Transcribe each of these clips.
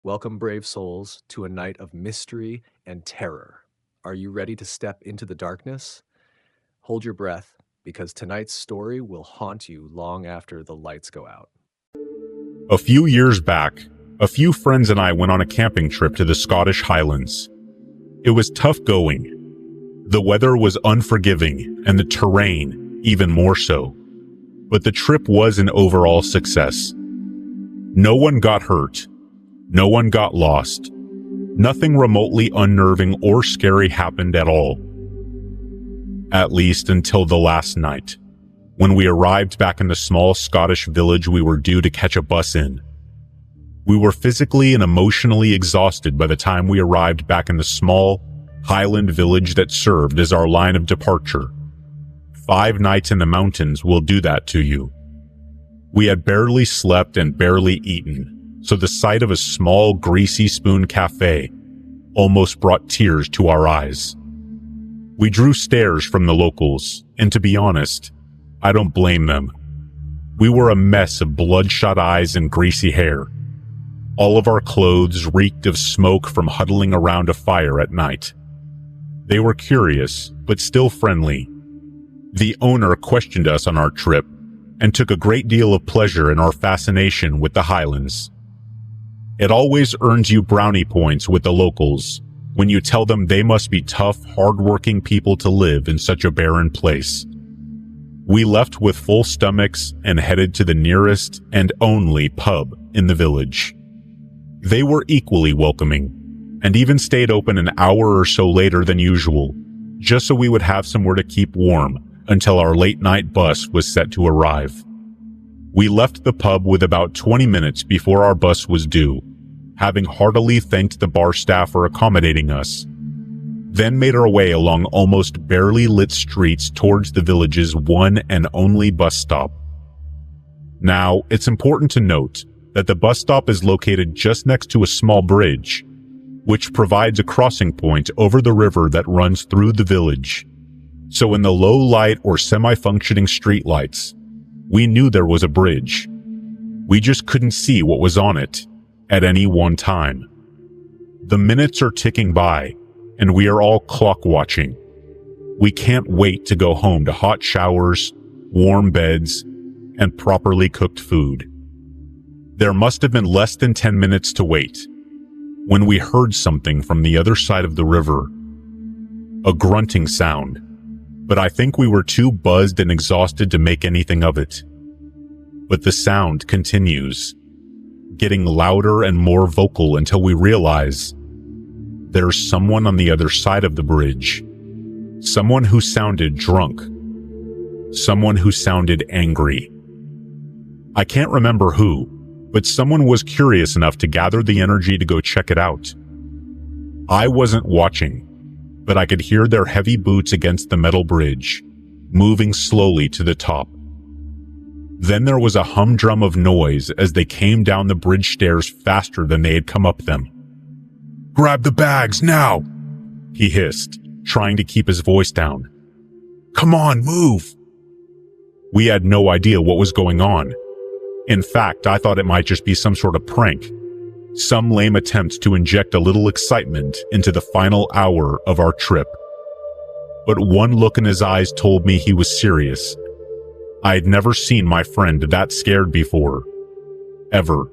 Welcome, brave souls, to a night of mystery and terror. Are you ready to step into the darkness? Hold your breath, because tonight's story will haunt you long after the lights go out. A few years back, a few friends and I went on a camping trip to the Scottish Highlands. It was tough going. The weather was unforgiving, and the terrain even more so. But the trip was an overall success. No one got hurt. No one got lost. Nothing remotely unnerving or scary happened at all. At least until the last night, when we arrived back in the small Scottish village we were due to catch a bus in. We were physically and emotionally exhausted by the time we arrived back in the small Highland village that served as our line of departure. 5 nights in the mountains will do that to you. We had barely slept and barely eaten, so the sight of a small greasy spoon cafe almost brought tears to our eyes. We drew stares from the locals, and to be honest, I don't blame them. We were a mess of bloodshot eyes and greasy hair. All of our clothes reeked of smoke from huddling around a fire at night. They were curious, but still friendly. The owner questioned us on our trip and took a great deal of pleasure in our fascination with the Highlands. It always earns you brownie points with the locals when you tell them they must be tough, hard-working people to live in such a barren place. We left with full stomachs and headed to the nearest and only pub in the village. They were equally welcoming, and even stayed open an hour or so later than usual, just so we would have somewhere to keep warm until our late-night bus was set to arrive. We left the pub with about 20 minutes before our bus was due, having heartily thanked the bar staff for accommodating us, then made our way along almost barely lit streets towards the village's one and only bus stop. Now, it's important to note that the bus stop is located just next to a small bridge, which provides a crossing point over the river that runs through the village. So in the low light or semi-functioning streetlights, we knew there was a bridge. We just couldn't see what was on it at any one time. The minutes are ticking by, and we are all clock watching. We can't wait to go home to hot showers, warm beds, and properly cooked food. There must have been less than 10 minutes to wait when we heard something from the other side of the river. A grunting sound, but I think we were too buzzed and exhausted to make anything of it. But the sound continues, getting louder and more vocal until we realize there's someone on the other side of the bridge. Someone who sounded drunk. Someone who sounded angry. I can't remember who, but someone was curious enough to gather the energy to go check it out. I wasn't watching, but I could hear their heavy boots against the metal bridge, moving slowly to the top. Then there was a humdrum of noise as they came down the bridge stairs faster than they had come up them. "Grab the bags, now!" he hissed, trying to keep his voice down. "Come on, move!" We had no idea what was going on. In fact, I thought it might just be some sort of prank, some lame attempt to inject a little excitement into the final hour of our trip. But one look in his eyes told me he was serious. I had never seen my friend that scared before. Ever.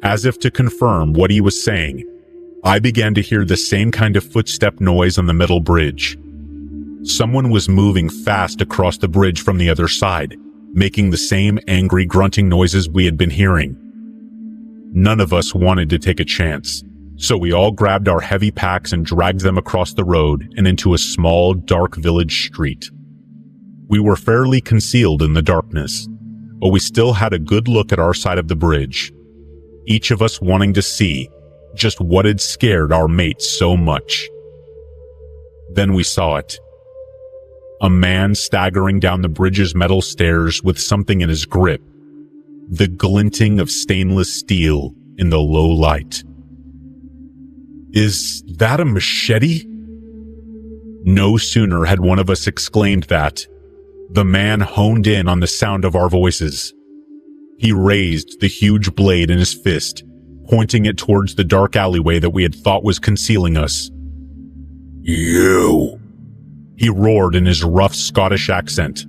As if to confirm what he was saying, I began to hear the same kind of footstep noise on the metal bridge. Someone was moving fast across the bridge from the other side, making the same angry grunting noises we had been hearing. None of us wanted to take a chance, so we all grabbed our heavy packs and dragged them across the road and into a small, dark village street. We were fairly concealed in the darkness, but we still had a good look at our side of the bridge, each of us wanting to see just what had scared our mates so much. Then we saw it. A man staggering down the bridge's metal stairs with something in his grip, the glinting of stainless steel in the low light. "Is that a machete?" No sooner had one of us exclaimed that, the man honed in on the sound of our voices. He raised the huge blade in his fist, pointing it towards the dark alleyway that we had thought was concealing us. "You!" he roared in his rough Scottish accent,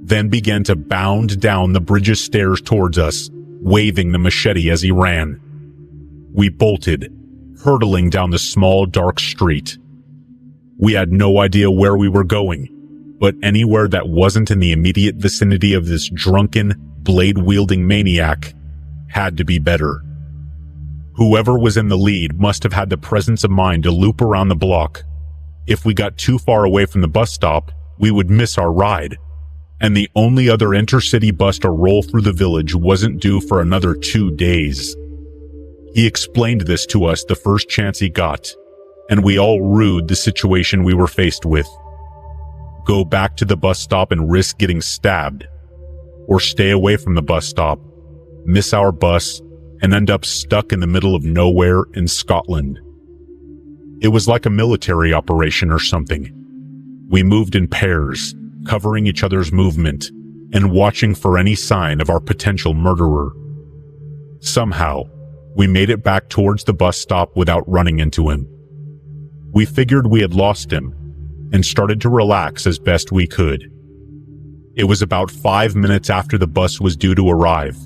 then began to bound down the bridge's stairs towards us, waving the machete as he ran. We bolted, hurtling down the small, dark street. We had no idea where we were going, but anywhere that wasn't in the immediate vicinity of this drunken, blade-wielding maniac had to be better. Whoever was in the lead must have had the presence of mind to loop around the block. If we got too far away from the bus stop, we would miss our ride, and the only other intercity bus to roll through the village wasn't due for another 2 days. He explained this to us the first chance he got, and we all rued the situation we were faced with. Go back to the bus stop and risk getting stabbed, or stay away from the bus stop, miss our bus, and end up stuck in the middle of nowhere in Scotland. It was like a military operation or something. We moved in pairs, covering each other's movement, and watching for any sign of our potential murderer. Somehow, we made it back towards the bus stop without running into him. We figured we had lost him, and started to relax as best we could. It was about 5 minutes after the bus was due to arrive,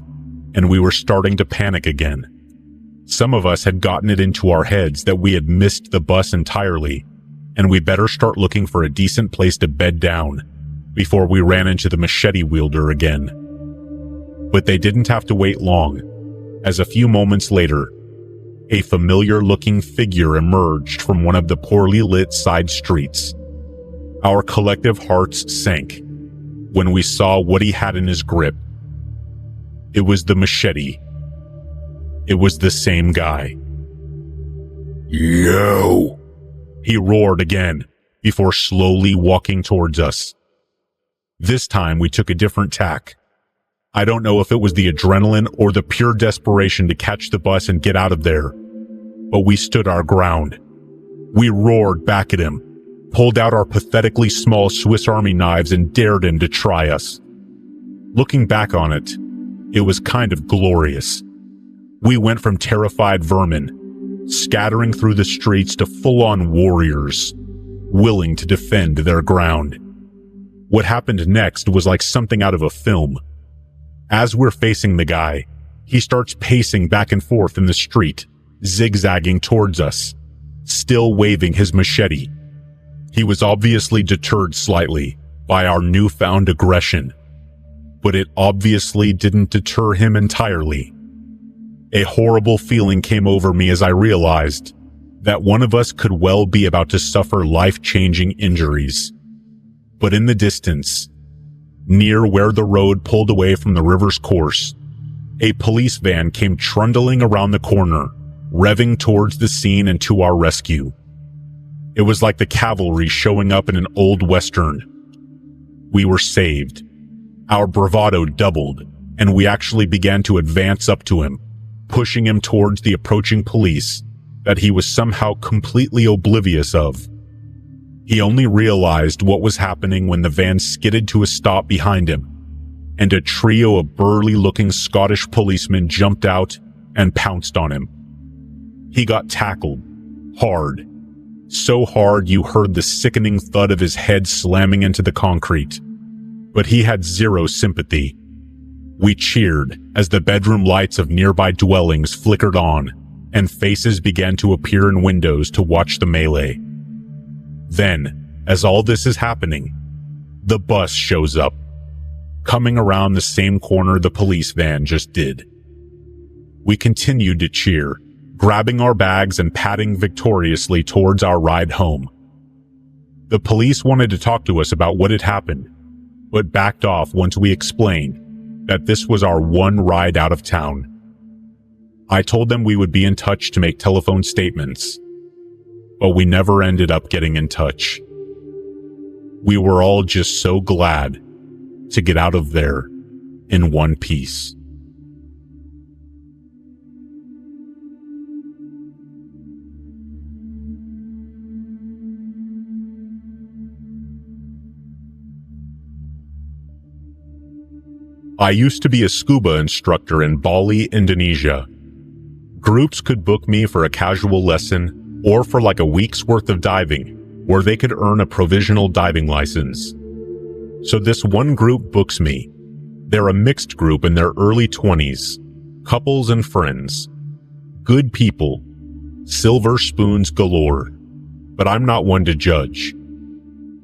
and we were starting to panic again. Some of us had gotten it into our heads that we had missed the bus entirely, and we better start looking for a decent place to bed down before we ran into the machete wielder again. But they didn't have to wait long, as a few moments later, a familiar-looking figure emerged from one of the poorly lit side streets. Our collective hearts sank when we saw what he had in his grip. It was the machete. It was the same guy. "You!" he roared again, before slowly walking towards us. This time we took a different tack. I don't know if it was the adrenaline or the pure desperation to catch the bus and get out of there, but we stood our ground. We roared back at him, pulled out our pathetically small Swiss Army knives and dared him to try us. Looking back on it, it was kind of glorious. We went from terrified vermin, scattering through the streets, to full-on warriors, willing to defend their ground. What happened next was like something out of a film. As we're facing the guy, he starts pacing back and forth in the street, zigzagging towards us, still waving his machete. He was obviously deterred slightly by our newfound aggression, but it obviously didn't deter him entirely. A horrible feeling came over me as I realized that one of us could well be about to suffer life-changing injuries. But in the distance, near where the road pulled away from the river's course, a police van came trundling around the corner, revving towards the scene and to our rescue. It was like the cavalry showing up in an old western. We were saved. Our bravado doubled, and we actually began to advance up to him, pushing him towards the approaching police that he was somehow completely oblivious of. He only realized what was happening when the van skidded to a stop behind him, and a trio of burly-looking Scottish policemen jumped out and pounced on him. He got tackled, hard, so hard you heard the sickening thud of his head slamming into the concrete. But he had zero sympathy. We cheered as the bedroom lights of nearby dwellings flickered on, and faces began to appear in windows to watch the melee. Then, as all this is happening, the bus shows up, coming around the same corner the police van just did. We continued to cheer, grabbing our bags and padding victoriously towards our ride home. The police wanted to talk to us about what had happened, but backed off once we explained that this was our one ride out of town. I told them we would be in touch to make telephone statements, but we never ended up getting in touch. We were all just so glad to get out of there in one piece. I used to be a scuba instructor in Bali, Indonesia. Groups could book me for a casual lesson or for like a week's worth of diving, where they could earn a provisional diving license. So this one group books me. They're a mixed group in their early 20s, couples and friends. Good people, silver spoons galore, but I'm not one to judge.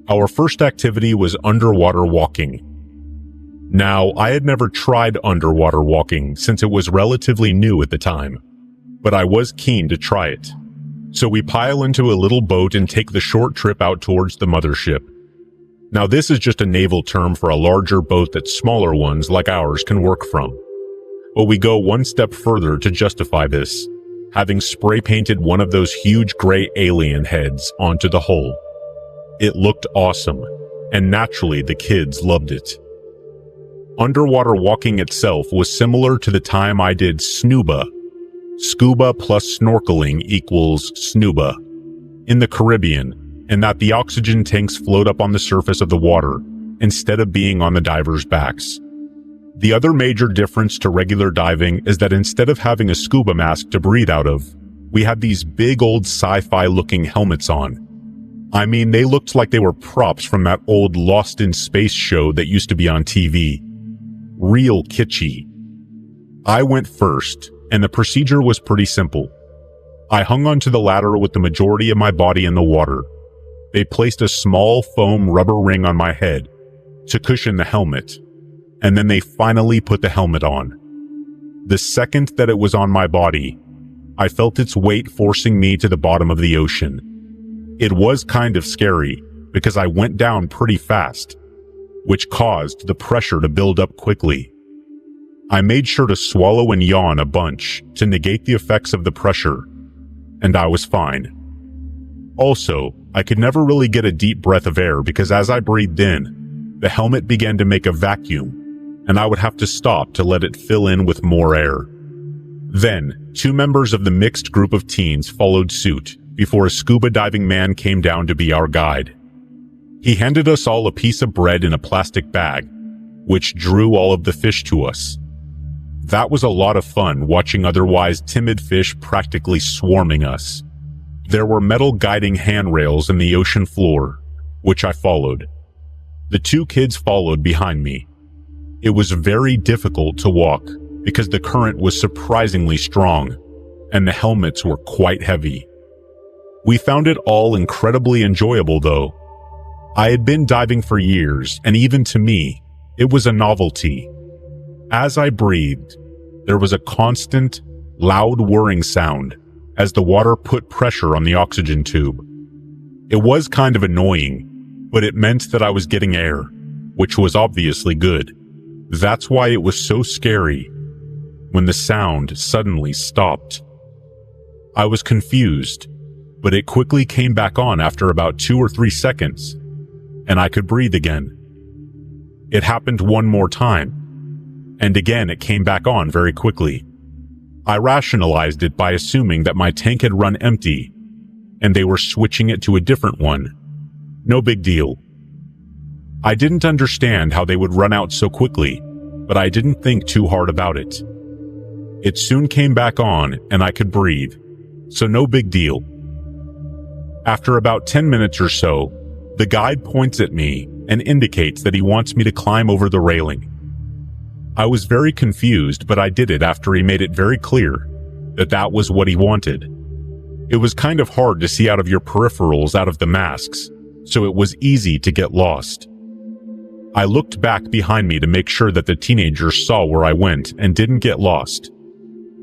Our first activity was underwater walking. Now, I had never tried underwater walking since it was relatively new at the time, but I was keen to try it. So we pile into a little boat and take the short trip out towards the mothership. Now, this is just a naval term for a larger boat that smaller ones like ours can work from. But we go one step further to justify this, having spray painted one of those huge gray alien heads onto the hull. It looked awesome, and naturally the kids loved it. Underwater walking itself was similar to the time I did snuba. Scuba plus snorkeling equals snuba in the Caribbean, and that the oxygen tanks float up on the surface of the water instead of being on the divers' backs. The other major difference to regular diving is that instead of having a scuba mask to breathe out of, we had these big old sci-fi looking helmets on. I mean, they looked like they were props from that old Lost in Space show that used to be on TV. Real kitschy. I went first, and the procedure was pretty simple. I hung onto the ladder with the majority of my body in the water. They placed a small foam rubber ring on my head to cushion the helmet, and then they finally put the helmet on. The second that it was on my body, I felt its weight forcing me to the bottom of the ocean. It was kind of scary because I went down pretty fast, which caused the pressure to build up quickly. I made sure to swallow and yawn a bunch to negate the effects of the pressure, and I was fine. Also, I could never really get a deep breath of air because as I breathed in, the helmet began to make a vacuum, and I would have to stop to let it fill in with more air. Then, 2 members of the mixed group of teens followed suit before a scuba diving man came down to be our guide. He handed us all a piece of bread in a plastic bag, which drew all of the fish to us. That was a lot of fun watching otherwise timid fish practically swarming us. There were metal guiding handrails in the ocean floor, which I followed. The 2 kids followed behind me. It was very difficult to walk because the current was surprisingly strong, and the helmets were quite heavy. We found it all incredibly enjoyable though. I had been diving for years, and even to me, it was a novelty. As I breathed, there was a constant, loud whirring sound as the water put pressure on the oxygen tube. It was kind of annoying, but it meant that I was getting air, which was obviously good. That's why it was so scary when the sound suddenly stopped. I was confused, but it quickly came back on after about 2 or 3 seconds, and I could breathe again. It happened one more time, and again it came back on very quickly. I rationalized it by assuming that my tank had run empty, and they were switching it to a different one. No big deal. I didn't understand how they would run out so quickly, but I didn't think too hard about it. It soon came back on, and I could breathe, so no big deal. After about 10 minutes or so, the guide points at me and indicates that he wants me to climb over the railing. I was very confused, but I did it after he made it very clear that that was what he wanted. It was kind of hard to see out of your peripherals out of the masks, so it was easy to get lost. I looked back behind me to make sure that the teenagers saw where I went and didn't get lost.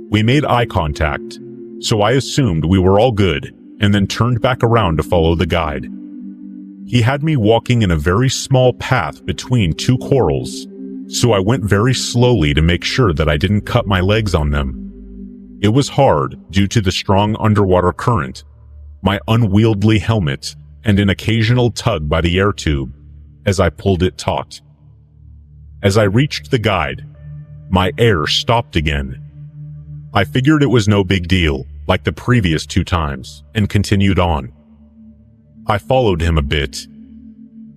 We made eye contact, so I assumed we were all good, and then turned back around to follow the guide. He had me walking in a very small path between 2 corals, so I went very slowly to make sure that I didn't cut my legs on them. It was hard due to the strong underwater current, my unwieldy helmet, and an occasional tug by the air tube as I pulled it taut. As I reached the guide, my air stopped again. I figured it was no big deal, like the previous 2 times, and continued on. I followed him a bit,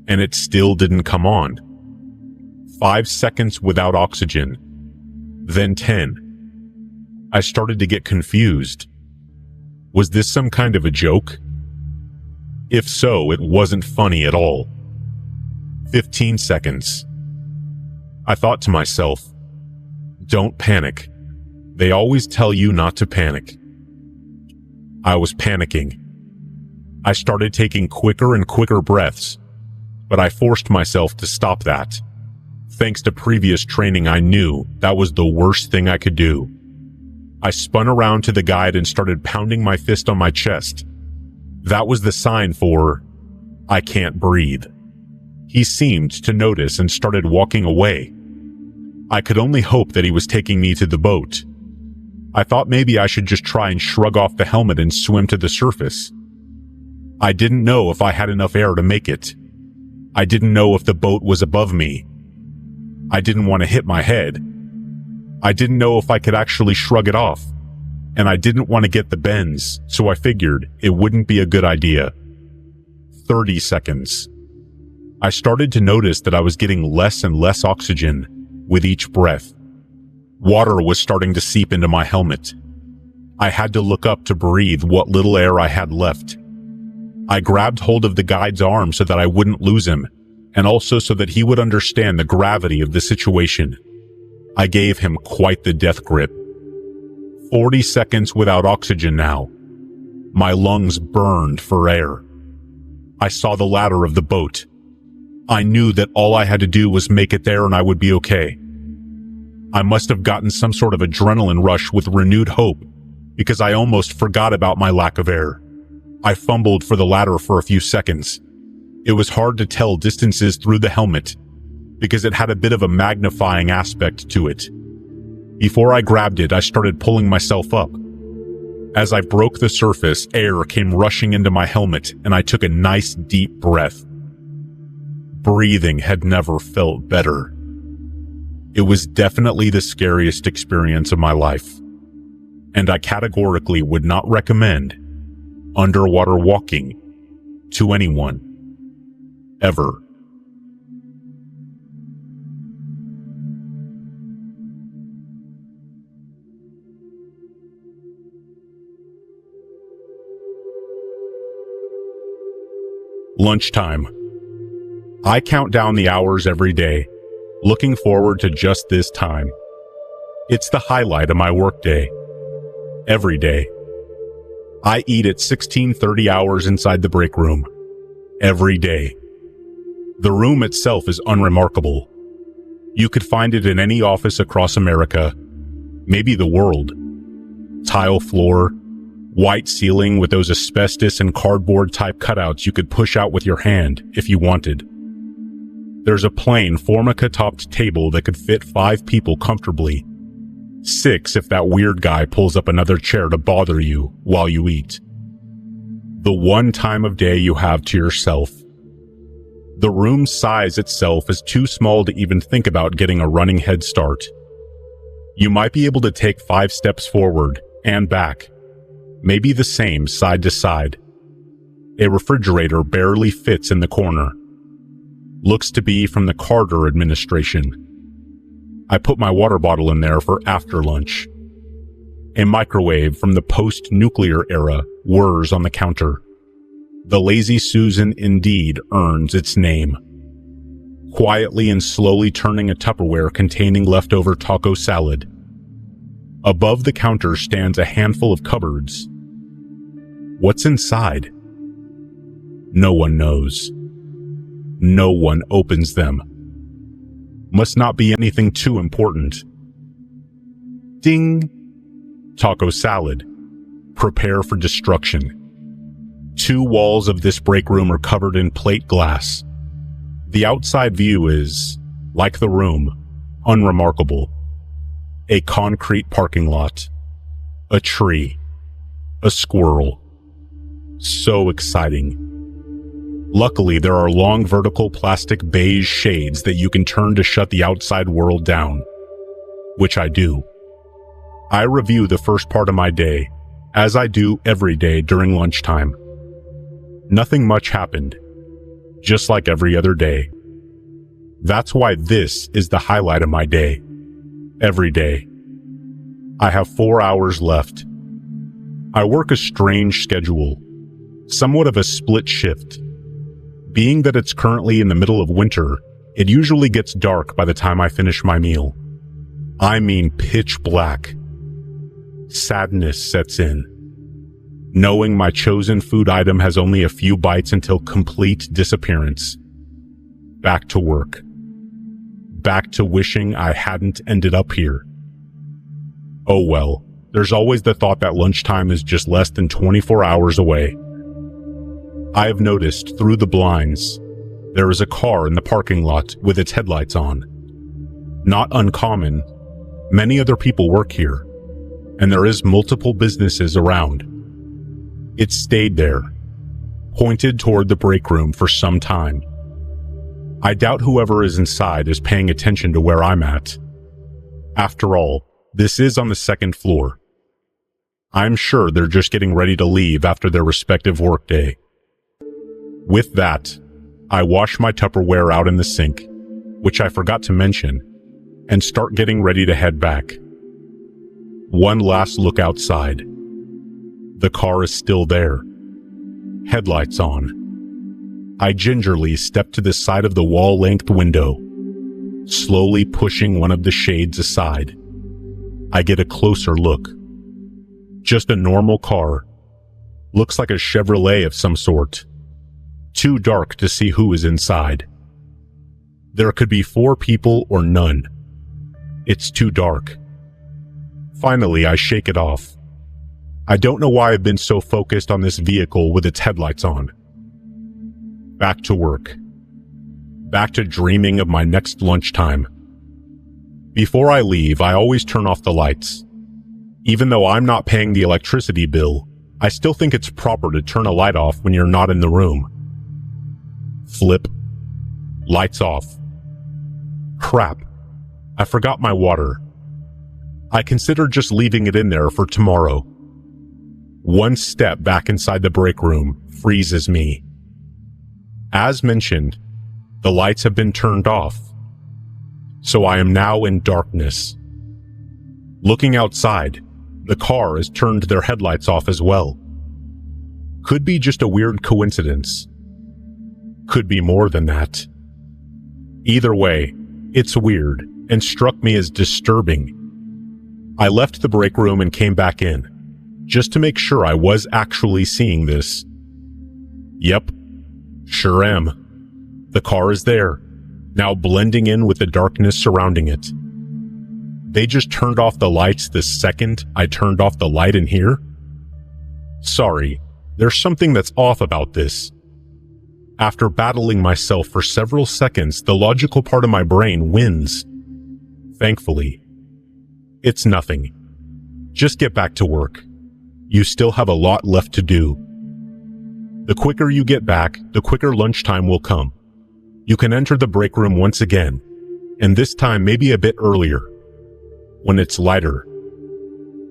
and it still didn't come on. 5 seconds without oxygen, then 10. I started to get confused. Was this some kind of a joke? If so, it wasn't funny at all. 15 seconds. I thought to myself, don't panic. They always tell you not to panic. I was panicking. I started taking quicker and quicker breaths, but I forced myself to stop that. Thanks to previous training, I knew that was the worst thing I could do. I spun around to the guide and started pounding my fist on my chest. That was the sign for, I can't breathe. He seemed to notice and started walking away. I could only hope that he was taking me to the boat. I thought maybe I should just try and shrug off the helmet and swim to the surface. I didn't know if I had enough air to make it. I didn't know if the boat was above me. I didn't want to hit my head. I didn't know if I could actually shrug it off. And I didn't want to get the bends, so I figured it wouldn't be a good idea. 30 seconds. I started to notice that I was getting less and less oxygen with each breath. Water was starting to seep into my helmet. I had to look up to breathe what little air I had left. I grabbed hold of the guide's arm so that I wouldn't lose him, and also so that he would understand the gravity of the situation. I gave him quite the death grip. 40 seconds without oxygen now. My lungs burned for air. I saw the ladder of the boat. I knew that all I had to do was make it there and I would be okay. I must have gotten some sort of adrenaline rush with renewed hope, because I almost forgot about my lack of air. I fumbled for the ladder for a few seconds. It was hard to tell distances through the helmet, because it had a bit of a magnifying aspect to it. Before I grabbed it, I started pulling myself up. As I broke the surface, air came rushing into my helmet, and I took a nice deep breath. Breathing had never felt better. It was definitely the scariest experience of my life, and I categorically would not recommend underwater walking to anyone, ever. Lunchtime. I count down the hours every day, looking forward to just this time. It's the highlight of my workday. Every day. I eat at 16:30 hours inside the break room. Every day. The room itself is unremarkable. You could find it in any office across America, maybe the world. Tile floor, white ceiling with those asbestos and cardboard type cutouts you could push out with your hand if you wanted. There's a plain Formica-topped table that could fit 5 people comfortably. 6 if that weird guy pulls up another chair to bother you while you eat. The one time of day you have to yourself. The room's size itself is too small to even think about getting a running head start. You might be able to take 5 steps forward and back, maybe the same side to side. A refrigerator barely fits in the corner. Looks to be from the Carter administration. I put my water bottle in there for after lunch. A microwave from the post-nuclear era whirs on the counter. The Lazy Susan indeed earns its name. Quietly and slowly turning a Tupperware containing leftover taco salad. Above the counter stands a handful of cupboards. What's inside? No one knows. No one opens them. Must not be anything too important. Ding! Taco salad. Prepare for destruction. 2 walls of this break room are covered in plate glass. The outside view is, like the room, unremarkable. A concrete parking lot. A tree. A squirrel. So exciting. Luckily, there are long vertical plastic beige shades that you can turn to shut the outside world down, which I do. I review the first part of my day, as I do every day during lunchtime. Nothing much happened, just like every other day. That's why this is the highlight of my day, every day. I have 4 hours left. I work a strange schedule, somewhat of a split shift. Being that it's currently in the middle of winter, it usually gets dark by the time I finish my meal. I mean pitch black. Sadness sets in, knowing my chosen food item has only a few bites until complete disappearance. Back to work. Back to wishing I hadn't ended up here. Oh well, there's always the thought that lunchtime is just less than 24 hours away. I have noticed through the blinds, there is a car in the parking lot with its headlights on. Not uncommon. Many other people work here, and there is multiple businesses around. It stayed there, pointed toward the break room for some time. I doubt whoever is inside is paying attention to where I'm at. After all, this is on the second floor. I'm sure they're just getting ready to leave after their respective workday. With that, I wash my Tupperware out in the sink, which I forgot to mention, and start getting ready to head back. One last look outside. The car is still there. Headlights on. I gingerly step to the side of the wall-length window, slowly pushing one of the shades aside. I get a closer look. Just a normal car. Looks like a Chevrolet of some sort. Too dark to see who is inside. There could be 4 people or none. It's too dark. Finally, I shake it off. I don't know why I've been so focused on this vehicle with its headlights on. Back to work. Back to dreaming of my next lunchtime. Before I leave, I always turn off the lights. Even though I'm not paying the electricity bill, I still think it's proper to turn a light off when you're not in the room. Flip. Lights off. Crap. I forgot my water. I considered just leaving it in there for tomorrow. One step back inside the break room freezes me. As mentioned, the lights have been turned off, so I am now in darkness. Looking outside, the car has turned their headlights off as well. Could be just a weird coincidence. Could be more than that. Either way, it's weird and struck me as disturbing. I left the break room and came back in, just to make sure I was actually seeing this. Yep, sure am. The car is there, now blending in with the darkness surrounding it. They just turned off the lights the second I turned off the light in here? Sorry, there's something that's off about this. After battling myself for several seconds, the logical part of my brain wins. Thankfully. It's nothing. Just get back to work. You still have a lot left to do. The quicker you get back, the quicker lunchtime will come. You can enter the break room once again, and this time maybe a bit earlier, when it's lighter.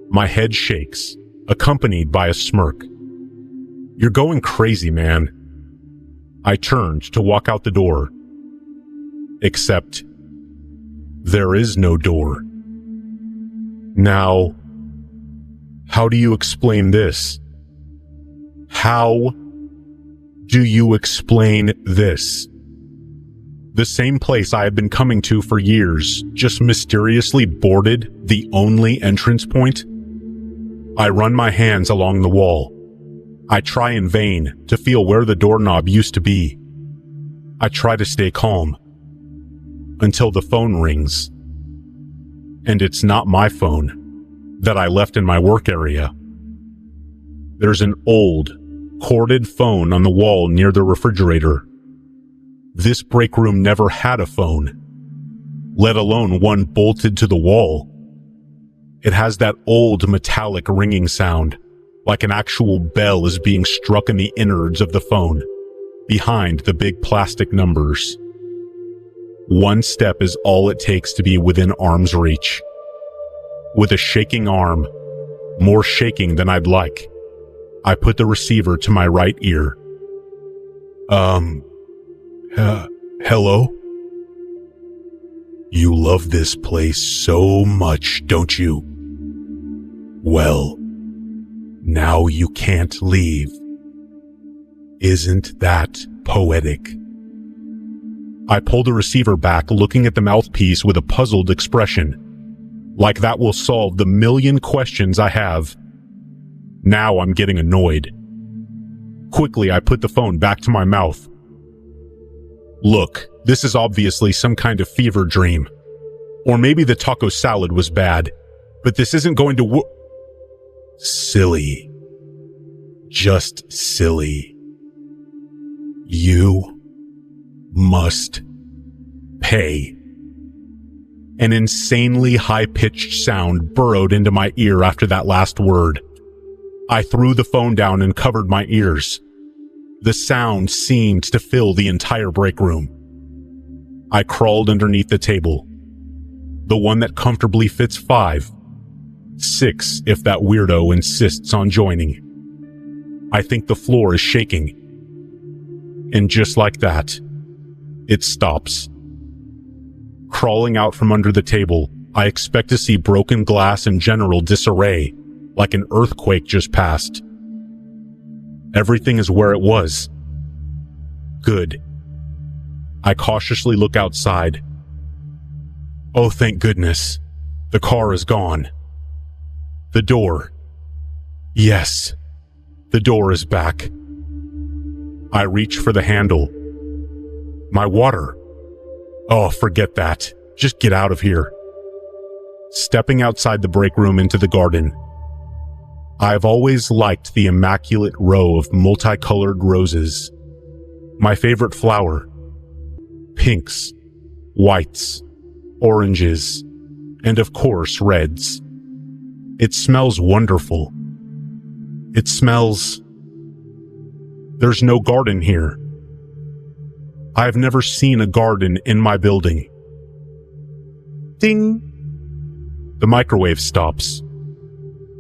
My head shakes, accompanied by a smirk. You're going crazy, man. I turned to walk out the door. Except, there is no door. Now, how do you explain this? How do you explain this? The same place I have been coming to for years, just mysteriously boarded the only entrance point? I run my hands along the wall. I try in vain to feel where the doorknob used to be. I try to stay calm. Until the phone rings. And it's not my phone that I left in my work area. There's an old, corded phone on the wall near the refrigerator. This break room never had a phone, let alone one bolted to the wall. It has that old metallic ringing sound, like an actual bell is being struck in the innards of the phone, behind the big plastic numbers. One step is all it takes to be within arm's reach. With a shaking arm, more shaking than I'd like, I put the receiver to my right ear. Hello? You love this place so much, don't you? Well, now you can't leave. Isn't that poetic? I pull the receiver back, looking at the mouthpiece with a puzzled expression. Like that will solve the million questions I have. Now I'm getting annoyed. Quickly, I put the phone back to my mouth. Look, this is obviously some kind of fever dream. Or maybe the taco salad was bad. But this isn't going to Silly. Just silly. You must pay. An insanely high-pitched sound burrowed into my ear after that last word. I threw the phone down and covered my ears. The sound seemed to fill the entire break room. I crawled underneath the table. The one that comfortably fits 5. 6 if that weirdo insists on joining. I think the floor is shaking. And just like that, it stops. Crawling out from under the table, I expect to see broken glass and general disarray, like an earthquake just passed. Everything is where it was. Good. I cautiously look outside. Oh, thank goodness. The car is gone. The door. Yes, the door is back. I reach for the handle. My water. Oh, forget that. Just get out of here. Stepping outside the break room into the garden. I've always liked the immaculate row of multicolored roses. My favorite flower. Pinks, whites, oranges, and of course reds. It smells wonderful. It smells... There's no garden here. I've never seen a garden in my building. Ding! The microwave stops.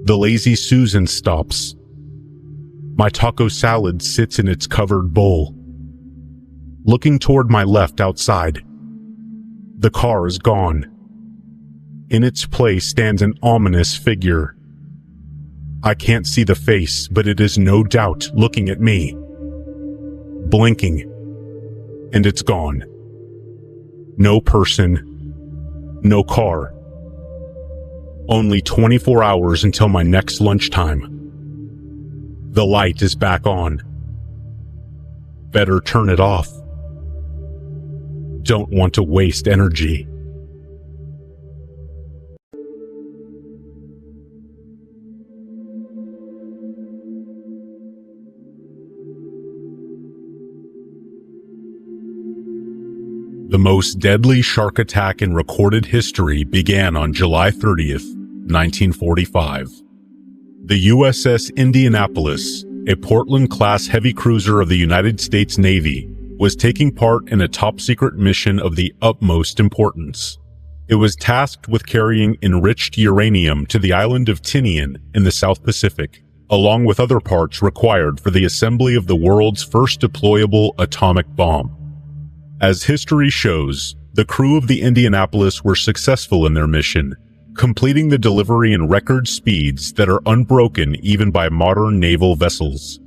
The Lazy Susan stops. My taco salad sits in its covered bowl. Looking toward my left outside. The car is gone. In its place stands an ominous figure. I can't see the face, but it is no doubt looking at me. Blinking. And it's gone. No person. No car. Only 24 hours until my next lunchtime. The light is back on. Better turn it off. Don't want to waste energy. The most deadly shark attack in recorded history began on July 30th, 1945. The USS Indianapolis, a Portland-class heavy cruiser of the United States Navy, was taking part in a top-secret mission of the utmost importance. It was tasked with carrying enriched uranium to the island of Tinian in the South Pacific, along with other parts required for the assembly of the world's first deployable atomic bomb. As history shows, the crew of the Indianapolis were successful in their mission, completing the delivery in record speeds that are unbroken even by modern naval vessels.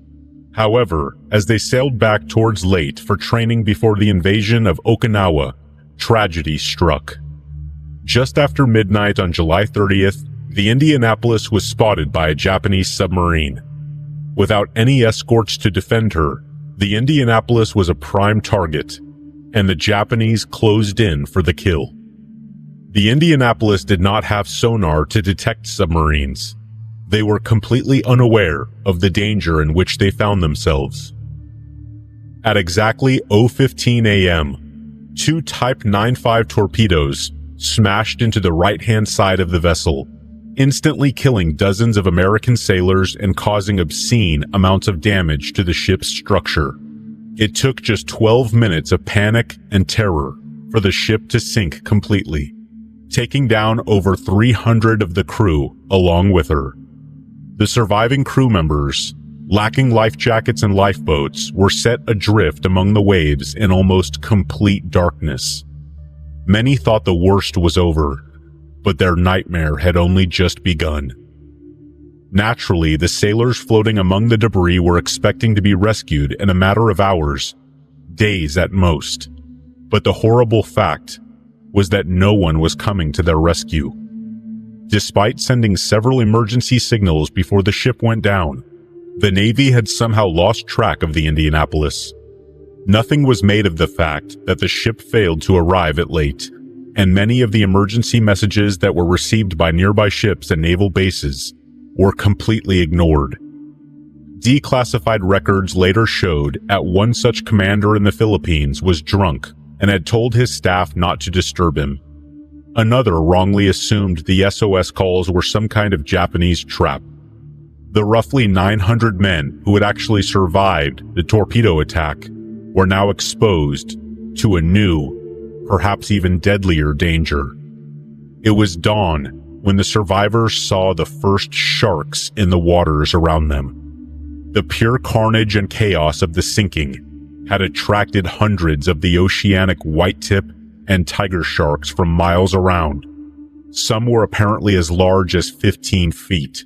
However, as they sailed back towards Leyte for training before the invasion of Okinawa, tragedy struck. Just after midnight on July 30th, the Indianapolis was spotted by a Japanese submarine. Without any escorts to defend her, the Indianapolis was a prime target, and the Japanese closed in for the kill. The Indianapolis did not have sonar to detect submarines. They were completely unaware of the danger in which they found themselves. At exactly 0:15 a.m., 2 Type 95 torpedoes smashed into the right-hand side of the vessel, instantly killing dozens of American sailors and causing obscene amounts of damage to the ship's structure. It took just 12 minutes of panic and terror for the ship to sink completely, taking down over 300 of the crew along with her. The surviving crew members, lacking life jackets and lifeboats, were set adrift among the waves in almost complete darkness. Many thought the worst was over, but their nightmare had only just begun. Naturally, the sailors floating among the debris were expecting to be rescued in a matter of hours, days at most. But the horrible fact was that no one was coming to their rescue. Despite sending several emergency signals before the ship went down, the Navy had somehow lost track of the Indianapolis. Nothing was made of the fact that the ship failed to arrive at late, and many of the emergency messages that were received by nearby ships and naval bases were completely ignored. Declassified records later showed that one such commander in the Philippines was drunk and had told his staff not to disturb him. Another wrongly assumed the SOS calls were some kind of Japanese trap. The roughly 900 men who had actually survived the torpedo attack were now exposed to a new, perhaps even deadlier danger. It was dawn when the survivors saw the first sharks in the waters around them. The pure carnage and chaos of the sinking had attracted hundreds of the oceanic white-tip and tiger sharks from miles around. Some were apparently as large as 15 feet.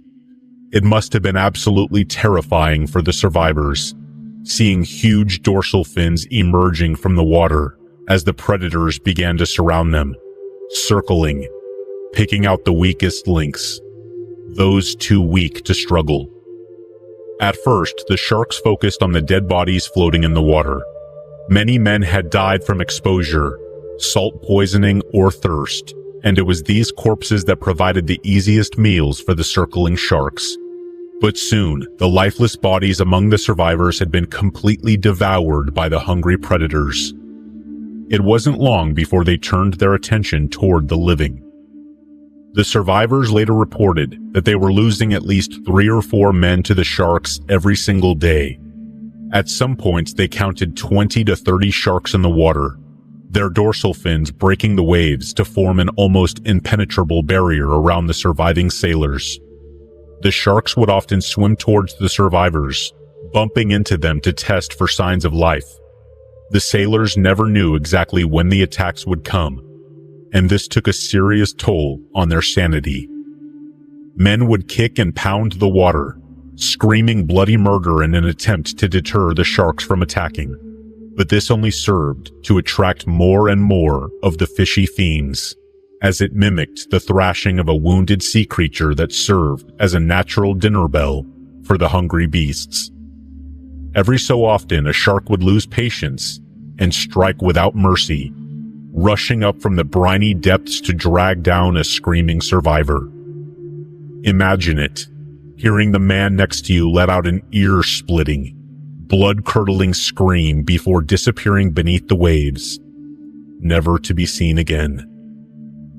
It must have been absolutely terrifying for the survivors, seeing huge dorsal fins emerging from the water as the predators began to surround them, circling, picking out the weakest links, those too weak to struggle. At first, the sharks focused on the dead bodies floating in the water. Many men had died from exposure, salt poisoning, or thirst, and it was these corpses that provided the easiest meals for the circling sharks. But soon, the lifeless bodies among the survivors had been completely devoured by the hungry predators. It wasn't long before they turned their attention toward the living. The survivors later reported that they were losing at least 3 or 4 men to the sharks every single day. At some points, they counted 20 to 30 sharks in the water, their dorsal fins breaking the waves to form an almost impenetrable barrier around the surviving sailors. The sharks would often swim towards the survivors, bumping into them to test for signs of life. The sailors never knew exactly when the attacks would come, and this took a serious toll on their sanity. Men would kick and pound the water, screaming bloody murder in an attempt to deter the sharks from attacking. But this only served to attract more and more of the fishy fiends, as it mimicked the thrashing of a wounded sea creature that served as a natural dinner bell for the hungry beasts. Every so often, a shark would lose patience and strike without mercy, rushing up from the briny depths to drag down a screaming survivor. Imagine it, hearing the man next to you let out an ear-splitting, blood-curdling scream before disappearing beneath the waves, never to be seen again.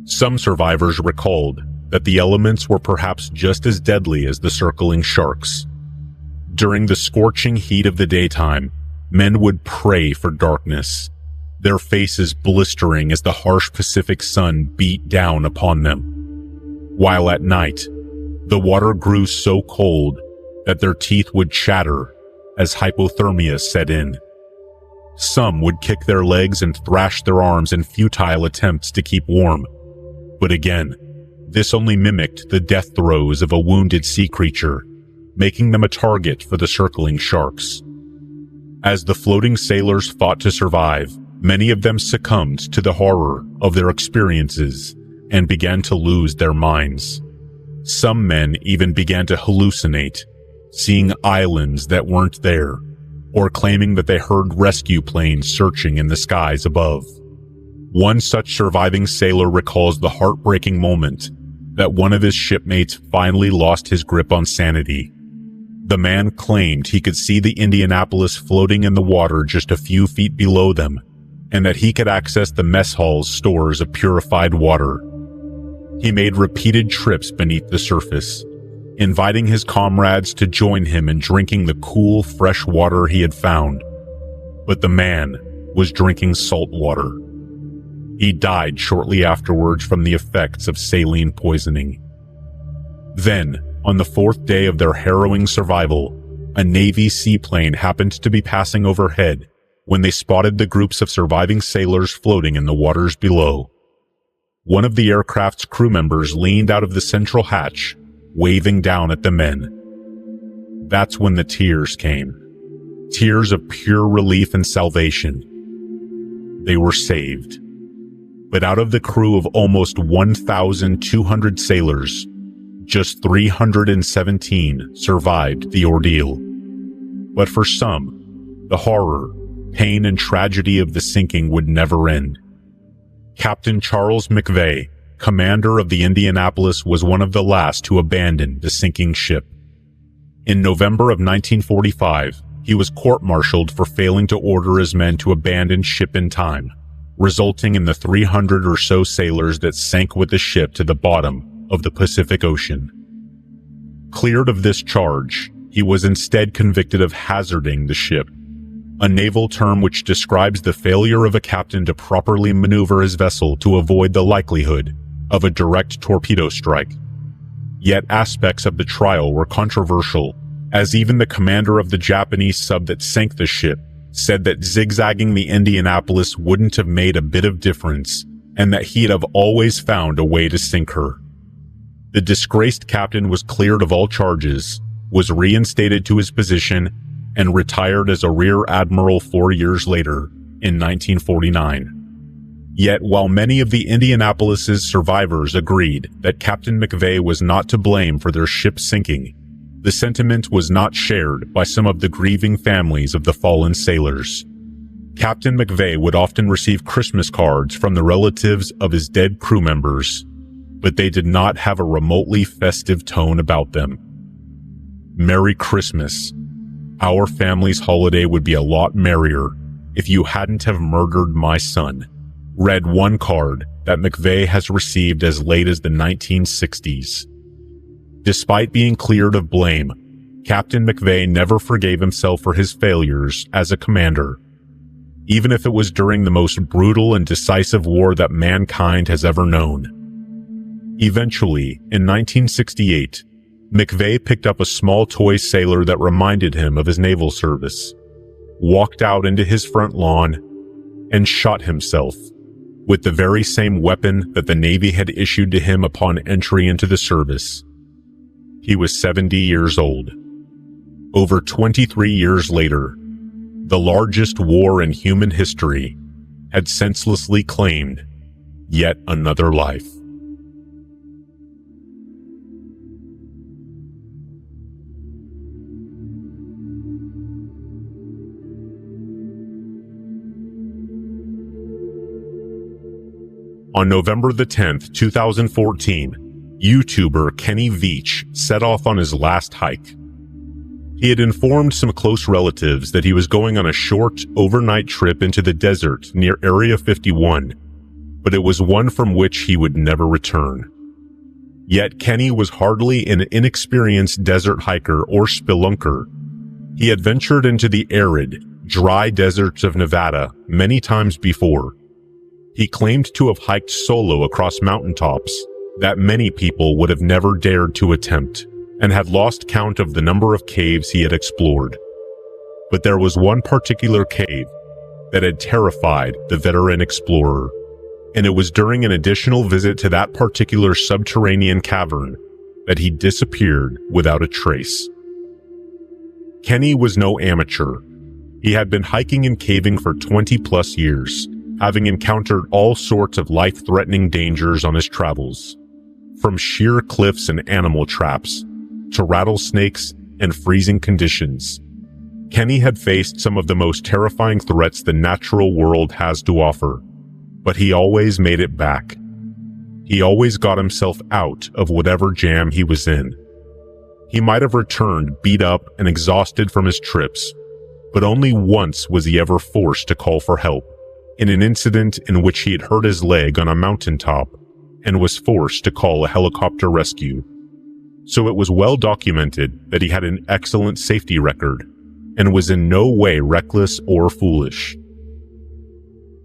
Some survivors recalled that the elements were perhaps just as deadly as the circling sharks. During the scorching heat of the daytime, men would pray for darkness, their faces blistering as the harsh Pacific sun beat down upon them. While at night, the water grew so cold that their teeth would chatter as hypothermia set in. Some would kick their legs and thrash their arms in futile attempts to keep warm. But again, this only mimicked the death throes of a wounded sea creature, making them a target for the circling sharks. As the floating sailors fought to survive, many of them succumbed to the horror of their experiences and began to lose their minds. Some men even began to hallucinate, seeing islands that weren't there, or claiming that they heard rescue planes searching in the skies above. One such surviving sailor recalls the heartbreaking moment that one of his shipmates finally lost his grip on sanity. The man claimed he could see the Indianapolis floating in the water just a few feet below them, and that he could access the mess hall's stores of purified water. He made repeated trips beneath the surface, inviting his comrades to join him in drinking the cool, fresh water he had found. But the man was drinking salt water. He died shortly afterwards from the effects of saline poisoning. Then, on the 4th day of their harrowing survival, a Navy seaplane happened to be passing overhead when they spotted the groups of surviving sailors floating in the waters below. One of the aircraft's crew members leaned out of the central hatch waving down at the men. That's when the tears came. Tears of pure relief and salvation. They were saved. But out of the crew of almost 1,200 sailors, just 317 survived the ordeal. But for some, the horror, pain, and tragedy of the sinking would never end. Captain Charles McVeigh, commander of the Indianapolis, was one of the last to abandon the sinking ship. In November of 1945, he was court-martialed for failing to order his men to abandon ship in time, resulting in the 300 or so sailors that sank with the ship to the bottom of the Pacific Ocean. Cleared of this charge, he was instead convicted of hazarding the ship, a naval term which describes the failure of a captain to properly maneuver his vessel to avoid the likelihood of a direct torpedo strike. Yet aspects of the trial were controversial, as even the commander of the Japanese sub that sank the ship said that zigzagging the Indianapolis wouldn't have made a bit of difference, and that he'd have always found a way to sink her. The disgraced captain was cleared of all charges, was reinstated to his position, and retired as a rear admiral 4 years later, in 1949. Yet while many of the Indianapolis's survivors agreed that Captain McVeigh was not to blame for their ship sinking, the sentiment was not shared by some of the grieving families of the fallen sailors. Captain McVeigh would often receive Christmas cards from the relatives of his dead crew members, but they did not have a remotely festive tone about them. "Merry Christmas. Our family's holiday would be a lot merrier if you hadn't have murdered my son," read one card that McVeigh has received as late as the 1960s. Despite being cleared of blame, Captain McVeigh never forgave himself for his failures as a commander, even if it was during the most brutal and decisive war that mankind has ever known. Eventually, in 1968, McVeigh picked up a small toy sailor that reminded him of his naval service, walked out into his front lawn, and shot himself with the very same weapon that the Navy had issued to him upon entry into the service. He was 70 years old. Over 23 years later, the largest war in human history had senselessly claimed yet another life. On November the 10th, 2014, YouTuber Kenny Veach set off on his last hike. He had informed some close relatives that he was going on a short, overnight trip into the desert near Area 51, but it was one from which he would never return. Yet Kenny was hardly an inexperienced desert hiker or spelunker. He had ventured into the arid, dry deserts of Nevada many times before. He claimed to have hiked solo across mountaintops that many people would have never dared to attempt, and had lost count of the number of caves he had explored. But there was one particular cave that had terrified the veteran explorer, and it was during an additional visit to that particular subterranean cavern that he disappeared without a trace. Kenny was no amateur. He had been hiking and caving for 20+ years, having encountered all sorts of life-threatening dangers on his travels, from sheer cliffs and animal traps to rattlesnakes and freezing conditions. Kenny had faced some of the most terrifying threats the natural world has to offer, but he always made it back. He always got himself out of whatever jam he was in. He might have returned beat up and exhausted from his trips, but only once was he ever forced to call for help, in an incident in which he had hurt his leg on a mountaintop and was forced to call a helicopter rescue. So it was well documented that he had an excellent safety record and was in no way reckless or foolish.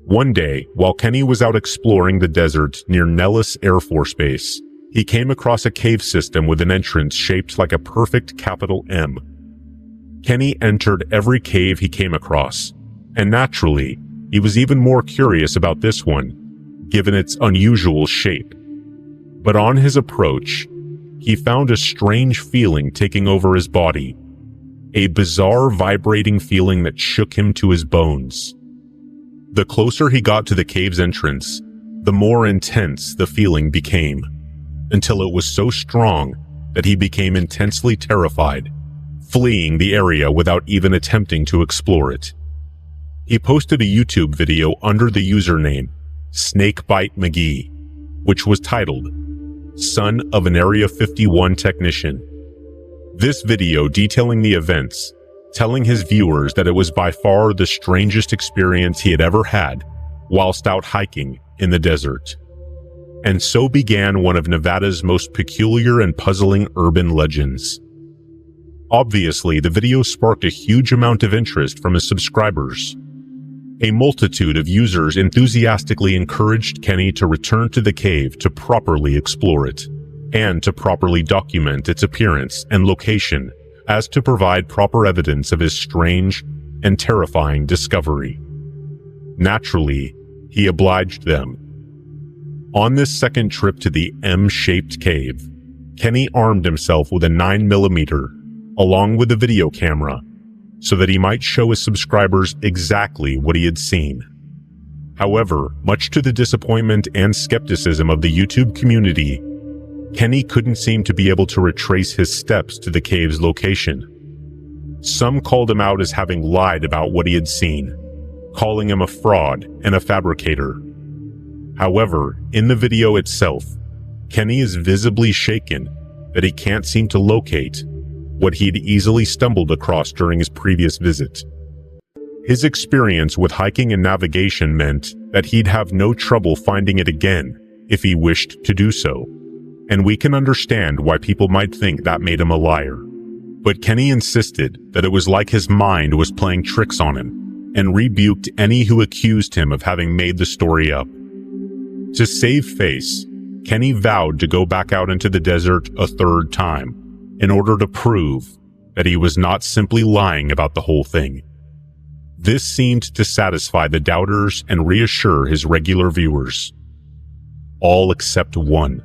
One day, while Kenny was out exploring the desert near Nellis Air Force Base, he came across a cave system with an entrance shaped like a perfect capital M. Kenny entered every cave he came across, and naturally, he was even more curious about this one, given its unusual shape. But on his approach, he found a strange feeling taking over his body, a bizarre vibrating feeling that shook him to his bones. The closer he got to the cave's entrance, the more intense the feeling became, until it was so strong that he became intensely terrified, fleeing the area without even attempting to explore it. He posted a YouTube video under the username Snakebite McGee, which was titled Son of an Area 51 Technician. This video detailing the events, telling his viewers that it was by far the strangest experience he had ever had whilst out hiking in the desert. And so began one of Nevada's most peculiar and puzzling urban legends. Obviously, the video sparked a huge amount of interest from his subscribers. A multitude of users enthusiastically encouraged Kenny to return to the cave to properly explore it, and to properly document its appearance and location as to provide proper evidence of his strange and terrifying discovery. Naturally, he obliged them. On this second trip to the M-shaped cave, Kenny armed himself with a 9mm, along with a video camera, so that he might show his subscribers exactly what he had seen. However, much to the disappointment and skepticism of the YouTube community, Kenny couldn't seem to be able to retrace his steps to the cave's location. Some called him out as having lied about what he had seen, calling him a fraud and a fabricator. However, in the video itself, Kenny is visibly shaken that he can't seem to locate what he'd easily stumbled across during his previous visit. His experience with hiking and navigation meant that he'd have no trouble finding it again if he wished to do so, and we can understand why people might think that made him a liar. But Kenny insisted that it was like his mind was playing tricks on him, and rebuked any who accused him of having made the story up. To save face, Kenny vowed to go back out into the desert a third time, in order to prove that he was not simply lying about the whole thing. This seemed to satisfy the doubters and reassure his regular viewers. All except one.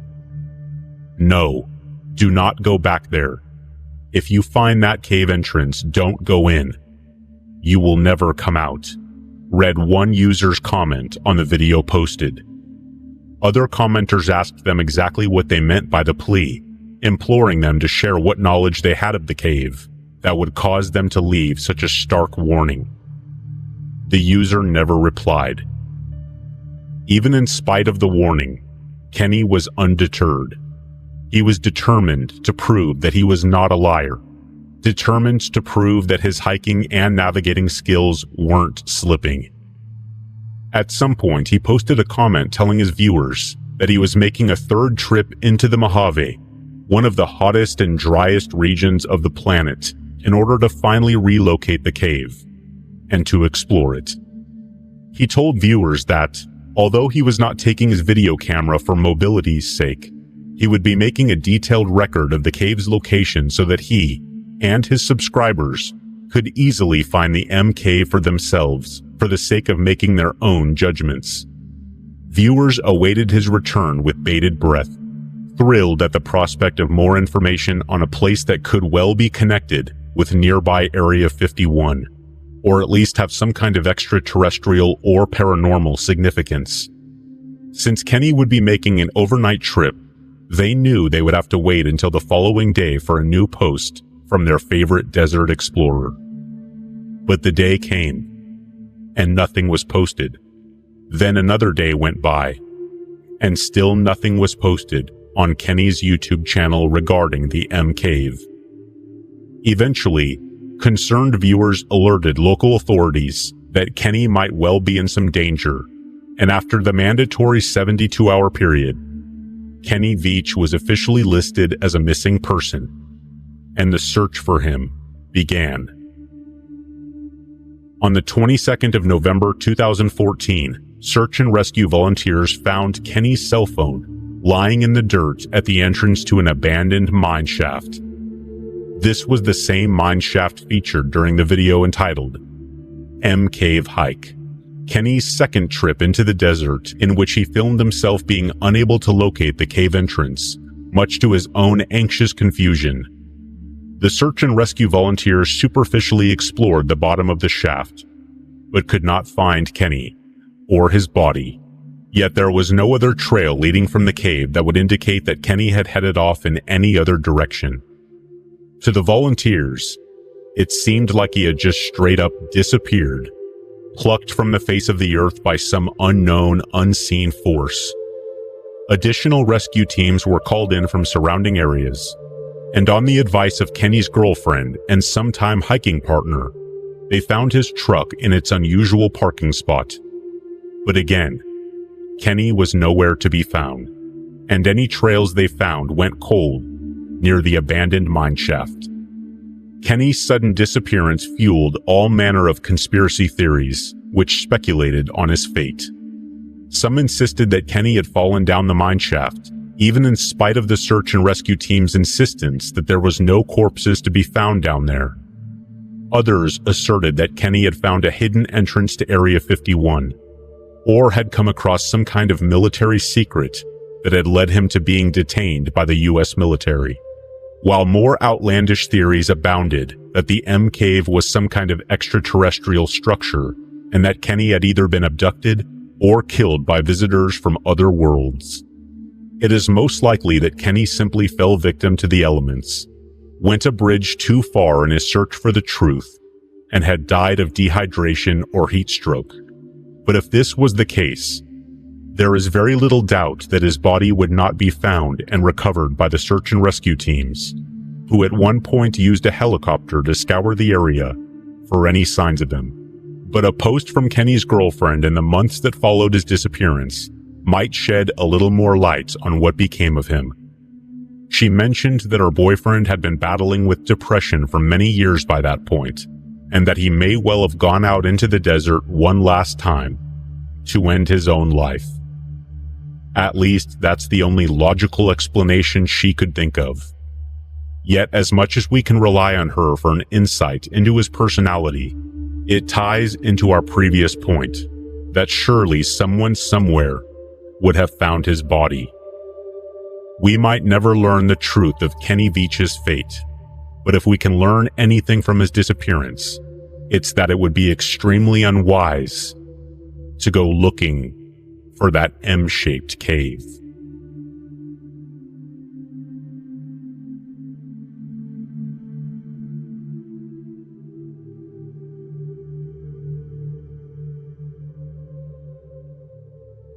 No, do not go back there. If you find that cave entrance, don't go in. You will never come out, read one user's comment on the video posted. Other commenters asked them exactly what they meant by the plea, imploring them to share what knowledge they had of the cave that would cause them to leave such a stark warning. The user never replied. Even in spite of the warning, Kenny was undeterred. He was determined to prove that he was not a liar, determined to prove that his hiking and navigating skills weren't slipping. At some point, he posted a comment telling his viewers that he was making a third trip into the Mojave, one of the hottest and driest regions of the planet, in order to finally relocate the cave and to explore it. He told viewers that, although he was not taking his video camera for mobility's sake, he would be making a detailed record of the cave's location so that he and his subscribers could easily find the M cave for themselves for the sake of making their own judgments. Viewers awaited his return with bated breath, thrilled at the prospect of more information on a place that could well be connected with nearby Area 51, or at least have some kind of extraterrestrial or paranormal significance. Since Kenny would be making an overnight trip, they knew they would have to wait until the following day for a new post from their favorite desert explorer. But the day came, and nothing was posted. Then another day went by, and still nothing was posted on Kenny's YouTube channel regarding the M Cave. Eventually, concerned viewers alerted local authorities that Kenny might well be in some danger, and after the mandatory 72-hour period, Kenny Veach was officially listed as a missing person, and the search for him began. On the 22nd of November 2014, search and rescue volunteers found Kenny's cell phone lying in the dirt at the entrance to an abandoned mine shaft. This was the same mine shaft featured during the video entitled M Cave Hike, Kenny's second trip into the desert, in which he filmed himself being unable to locate the cave entrance much to his own anxious confusion. The search and rescue volunteers superficially explored the bottom of the shaft, but could not find Kenny or his body. Yet there was no other trail leading from the cave that would indicate that Kenny had headed off in any other direction. To the volunteers, it seemed like he had just straight up disappeared, plucked from the face of the earth by some unknown, unseen force. Additional rescue teams were called in from surrounding areas, and on the advice of Kenny's girlfriend and sometime hiking partner, they found his truck in its unusual parking spot. But again, Kenny was nowhere to be found, and any trails they found went cold near the abandoned mine shaft. Kenny's sudden disappearance fueled all manner of conspiracy theories, which speculated on his fate. Some insisted that Kenny had fallen down the mine shaft, even in spite of the search and rescue team's insistence that there was no corpses to be found down there. Others asserted that Kenny had found a hidden entrance to Area 51, or had come across some kind of military secret that had led him to being detained by the US military. While more outlandish theories abounded that the M Cave was some kind of extraterrestrial structure and that Kenny had either been abducted or killed by visitors from other worlds. It is most likely that Kenny simply fell victim to the elements, went a bridge too far in his search for the truth, and had died of dehydration or heat stroke. But if this was the case, there is very little doubt that his body would not be found and recovered by the search and rescue teams, who at one point used a helicopter to scour the area for any signs of him. But a post from Kenny's girlfriend in the months that followed his disappearance might shed a little more light on what became of him. She mentioned that her boyfriend had been battling with depression for many years by that point, and that he may well have gone out into the desert one last time to end his own life. At least that's the only logical explanation she could think of. Yet as much as we can rely on her for an insight into his personality, it ties into our previous point, that surely someone somewhere would have found his body. We might never learn the truth of Kenny Veach's fate, but if we can learn anything from his disappearance, it's that it would be extremely unwise to go looking for that M-shaped cave.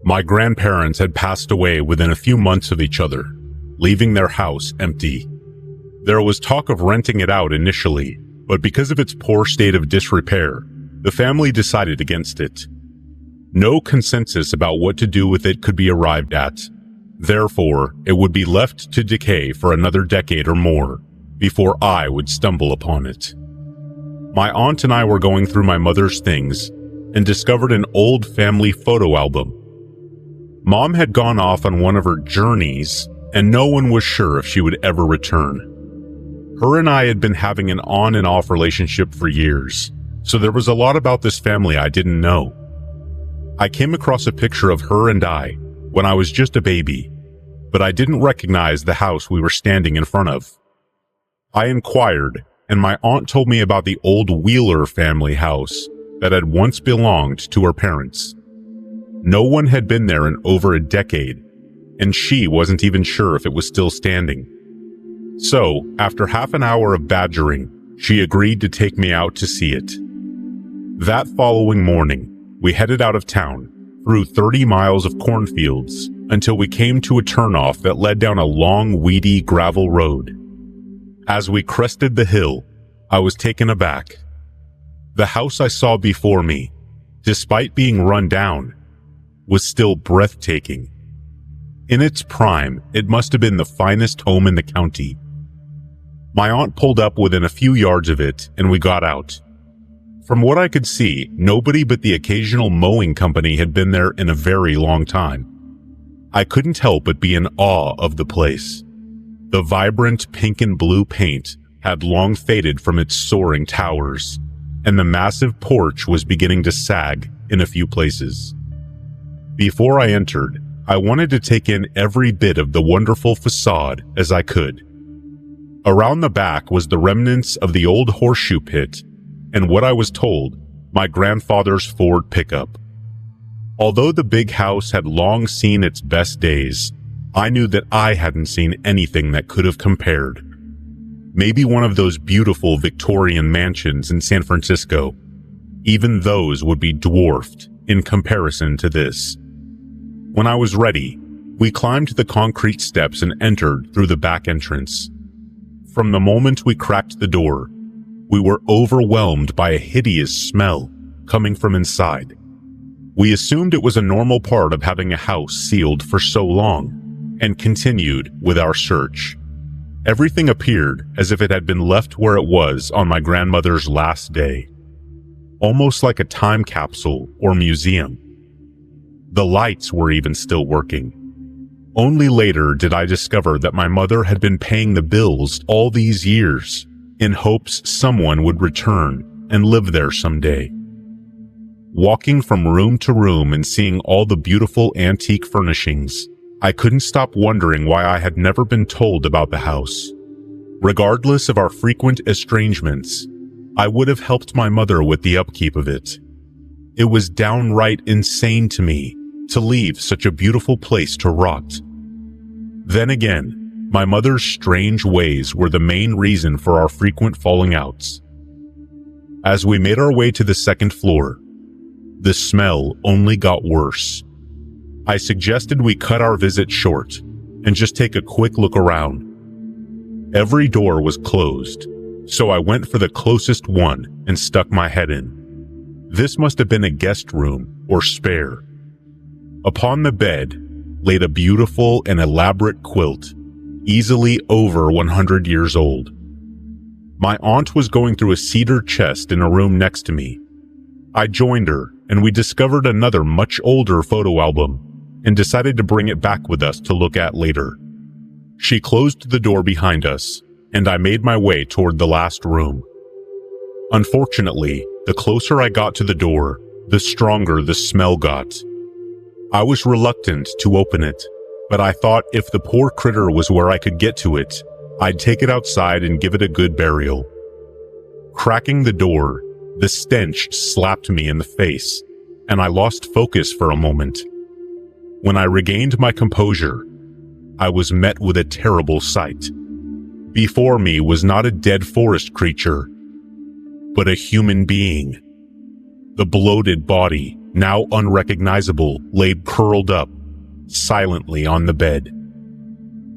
My grandparents had passed away within a few months of each other, leaving their house empty. There was talk of renting it out initially, but because of its poor state of disrepair, the family decided against it. No consensus about what to do with it could be arrived at. Therefore, it would be left to decay for another decade or more before I would stumble upon it. My aunt and I were going through my mother's things and discovered an old family photo album. Mom had gone off on one of her journeys, and no one was sure if she would ever return. Her and I had been having an on and off relationship for years, so there was a lot about this family I didn't know. I came across a picture of her and I when I was just a baby, but I didn't recognize the house we were standing in front of. I inquired, and my aunt told me about the old Wheeler family house that had once belonged to her parents. No one had been there in over a decade, and she wasn't even sure if it was still standing. So, after half an hour of badgering, she agreed to take me out to see it. That following morning, we headed out of town, through 30 miles of cornfields, until we came to a turnoff that led down a long, weedy gravel road. As we crested the hill, I was taken aback. The house I saw before me, despite being run down, was still breathtaking. In its prime, it must have been the finest home in the county. My aunt pulled up within a few yards of it, and we got out. From what I could see, nobody but the occasional mowing company had been there in a very long time. I couldn't help but be in awe of the place. The vibrant pink and blue paint had long faded from its soaring towers, and the massive porch was beginning to sag in a few places. Before I entered, I wanted to take in every bit of the wonderful facade as I could. Around the back was the remnants of the old horseshoe pit, and what I was told, my grandfather's Ford pickup. Although the big house had long seen its best days, I knew that I hadn't seen anything that could have compared. Maybe one of those beautiful Victorian mansions in San Francisco. Even those would be dwarfed in comparison to this. When I was ready, we climbed the concrete steps and entered through the back entrance. From the moment we cracked the door, we were overwhelmed by a hideous smell coming from inside. We assumed it was a normal part of having a house sealed for so long, and continued with our search. Everything appeared as if it had been left where it was on my grandmother's last day, almost like a time capsule or museum. The lights were even still working. Only later did I discover that my mother had been paying the bills all these years in hopes someone would return and live there someday. Walking from room to room and seeing all the beautiful antique furnishings, I couldn't stop wondering why I had never been told about the house. Regardless of our frequent estrangements, I would have helped my mother with the upkeep of it. It was downright insane to me to leave such a beautiful place to rot. Then again, my mother's strange ways were the main reason for our frequent falling outs. As we made our way to the second floor, the smell only got worse. I suggested we cut our visit short and just take a quick look around. Every door was closed, so I went for the closest one and stuck my head in. This must have been a guest room or spare. Upon the bed laid a beautiful and elaborate quilt, easily over 100 years old. My aunt was going through a cedar chest in a room next to me. I joined her, and we discovered another much older photo album and decided to bring it back with us to look at later. She closed the door behind us, and I made my way toward the last room. Unfortunately, the closer I got to the door, the stronger the smell got. I was reluctant to open it, but I thought if the poor critter was where I could get to it, I'd take it outside and give it a good burial. Cracking the door, the stench slapped me in the face, and I lost focus for a moment. When I regained my composure, I was met with a terrible sight. Before me was not a dead forest creature, but a human being. The bloated body, now unrecognizable, laid curled up, silently on the bed.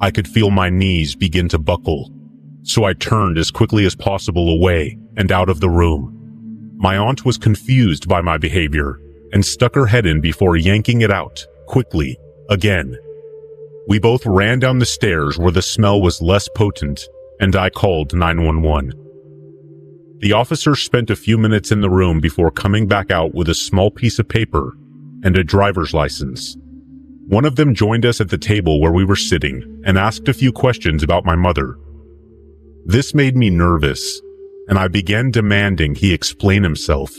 I could feel my knees begin to buckle, so I turned as quickly as possible away and out of the room. My aunt was confused by my behavior and stuck her head in before yanking it out, quickly, again. We both ran down the stairs where the smell was less potent, and I called 911. The officer spent a few minutes in the room before coming back out with a small piece of paper and a driver's license. One of them joined us at the table where we were sitting and asked a few questions about my mother. This made me nervous, and I began demanding he explain himself.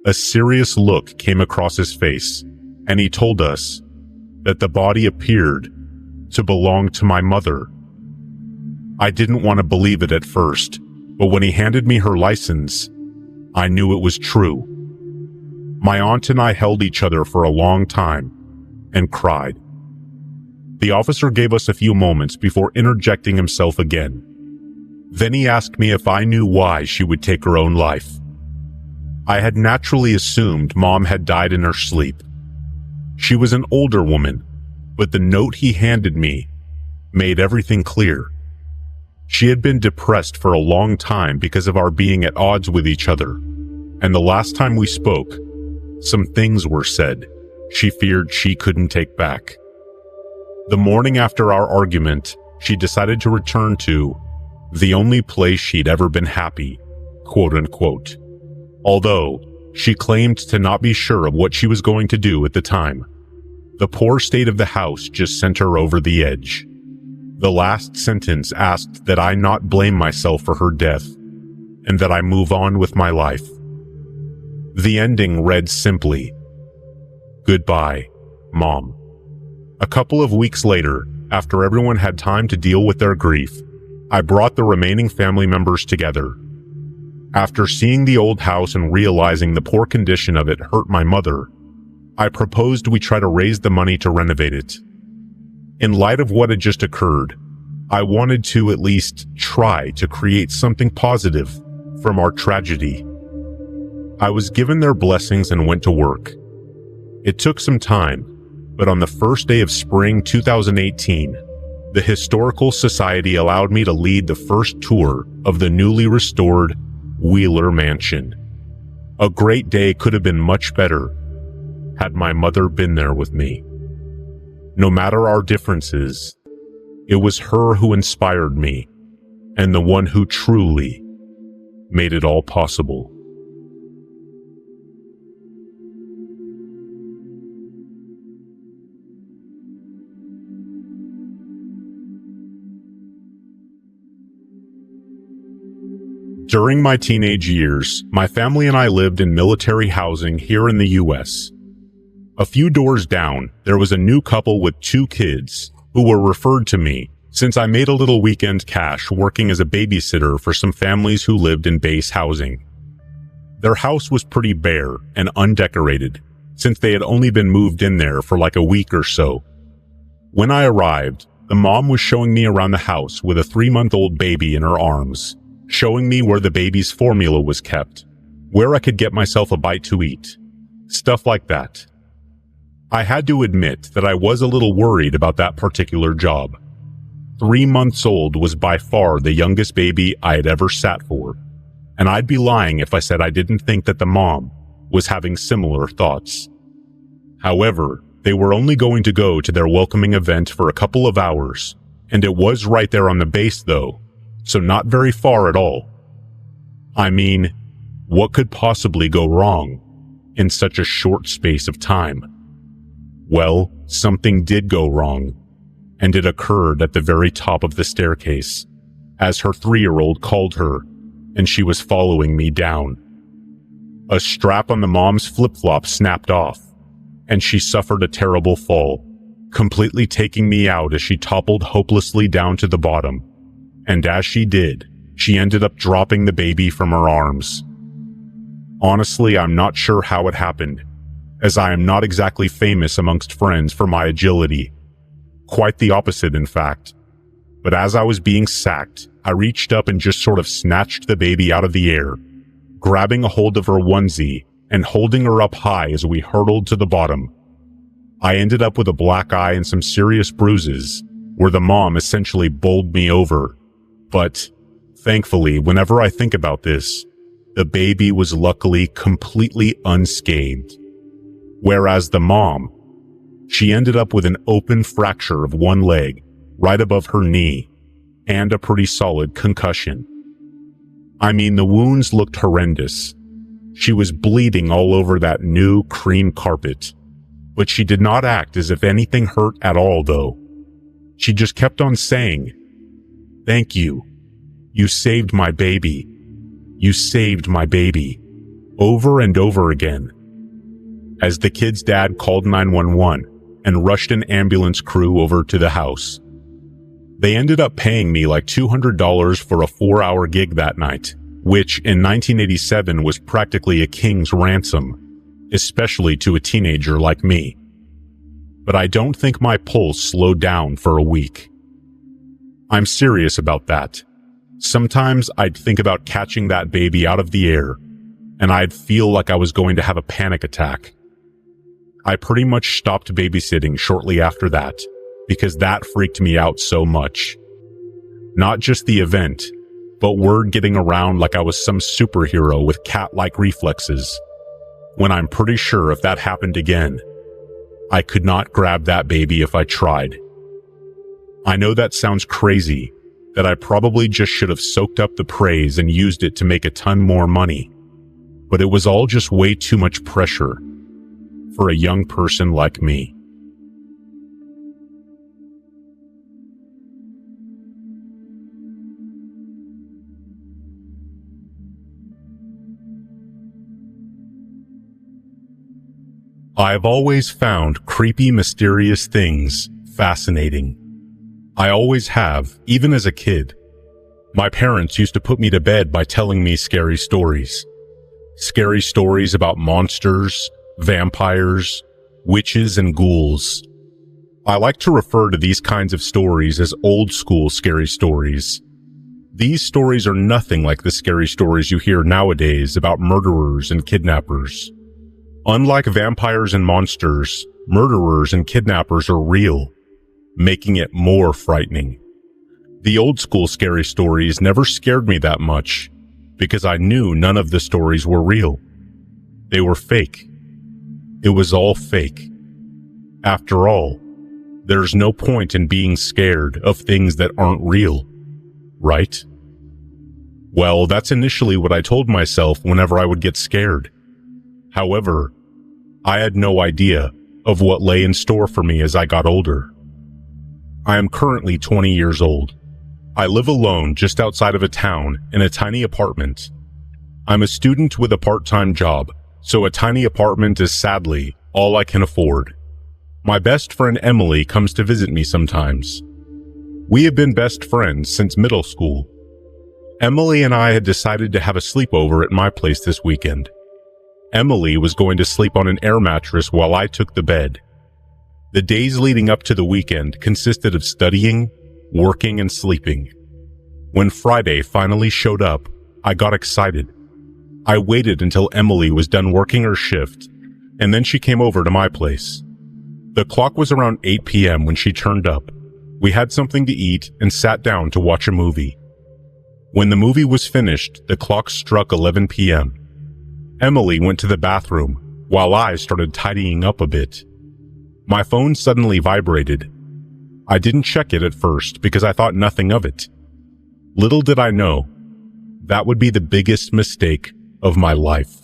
A serious look came across his face, and he told us that the body appeared to belong to my mother. I didn't want to believe it at first, but when he handed me her license, I knew it was true. My aunt and I held each other for a long time and cried. The officer gave us a few moments before interjecting himself again. Then he asked me if I knew why she would take her own life. I had naturally assumed Mom had died in her sleep. She was an older woman, but the note he handed me made everything clear. She had been depressed for a long time because of our being at odds with each other, and the last time we spoke, some things were said she feared she couldn't take back. The morning after our argument, she decided to return to the only place she'd ever been happy, quote unquote. Although she claimed to not be sure of what she was going to do at the time. The poor state of the house just sent her over the edge. The last sentence asked that I not blame myself for her death, and that I move on with my life. The ending read simply, "Goodbye, Mom." A couple of weeks later, after everyone had time to deal with their grief, I brought the remaining family members together. After seeing the old house and realizing the poor condition of it hurt my mother, I proposed we try to raise the money to renovate it. In light of what had just occurred, I wanted to at least try to create something positive from our tragedy. I was given their blessings and went to work. It took some time, but on the first day of spring 2018, the Historical Society allowed me to lead the first tour of the newly restored Wheeler Mansion. A great day could have been much better had my mother been there with me. No matter our differences, it was her who inspired me and the one who truly made it all possible. During my teenage years, my family and I lived in military housing here in the US. A few doors down, there was a new couple with 2 kids who were referred to me since I made a little weekend cash working as a babysitter for some families who lived in base housing. Their house was pretty bare and undecorated since they had only been moved in there for like a week or so. When I arrived, the mom was showing me around the house with a 3-month-old baby in her arms, showing me where the baby's formula was kept, where I could get myself a bite to eat, stuff like that. I had to admit that I was a little worried about that particular job. 3 months old was by far the youngest baby I had ever sat for, and I'd be lying if I said I didn't think that the mom was having similar thoughts. However, they were only going to go to their welcoming event for a couple of hours, and it was right there on the base though, so not very far at all. I mean, what could possibly go wrong in such a short space of time? Well, something did go wrong, and it occurred at the very top of the staircase, as her 3-year-old called her, and she was following me down. A strap on the mom's flip-flop snapped off, and she suffered a terrible fall, completely taking me out as she toppled hopelessly down to the bottom. And as she did, she ended up dropping the baby from her arms. Honestly, I'm not sure how it happened, as I am not exactly famous amongst friends for my agility. Quite the opposite, in fact. But as I was being sacked, I reached up and just sort of snatched the baby out of the air, grabbing a hold of her onesie and holding her up high as we hurtled to the bottom. I ended up with a black eye and some serious bruises, where the mom essentially bowled me over. But, thankfully, whenever I think about this, the baby was luckily completely unscathed. Whereas the mom, she ended up with an open fracture of one leg, right above her knee, and a pretty solid concussion. I mean, the wounds looked horrendous. She was bleeding all over that new cream carpet, but she did not act as if anything hurt at all, though. She just kept on saying, "Thank you. You saved my baby. You saved my baby," over and over again. As the kid's dad called 911 and rushed an ambulance crew over to the house. They ended up paying me like $200 for a 4-hour gig that night, which in 1987 was practically a king's ransom, especially to a teenager like me. But I don't think my pulse slowed down for a week. I'm serious about that. Sometimes I'd think about catching that baby out of the air, and I'd feel like I was going to have a panic attack. I pretty much stopped babysitting shortly after that, because that freaked me out so much. Not just the event, but word getting around like I was some superhero with cat-like reflexes, when I'm pretty sure if that happened again, I could not grab that baby if I tried. I know that sounds crazy, that I probably just should have soaked up the praise and used it to make a ton more money, but it was all just way too much pressure for a young person like me. I've always found creepy, mysterious things fascinating. I always have, even as a kid. My parents used to put me to bed by telling me scary stories. Scary stories about monsters, vampires, witches, and ghouls. I like to refer to these kinds of stories as old school scary stories. These stories are nothing like the scary stories you hear nowadays about murderers and kidnappers. Unlike vampires and monsters, murderers and kidnappers are real, making it more frightening. The old school scary stories never scared me that much because I knew none of the stories were real. They were fake. It was all fake. After all, there's no point in being scared of things that aren't real, right? Well, that's initially what I told myself whenever I would get scared. However, I had no idea of what lay in store for me as I got older. I am currently 20 years old. I live alone just outside of a town in a tiny apartment. I'm a student with a part-time job, so a tiny apartment is sadly all I can afford. My best friend Emily comes to visit me sometimes. We have been best friends since middle school. Emily and I had decided to have a sleepover at my place this weekend. Emily was going to sleep on an air mattress while I took the bed. The days leading up to the weekend consisted of studying, working, and sleeping. When Friday finally showed up, I got excited. I waited until Emily was done working her shift, and then she came over to my place. The clock was around 8 p.m. when she turned up. We had something to eat and sat down to watch a movie. When the movie was finished, the clock struck 11 p.m. Emily went to the bathroom, while I started tidying up a bit. My phone suddenly vibrated. I didn't check it at first because I thought nothing of it. Little did I know, that would be the biggest mistake of my life.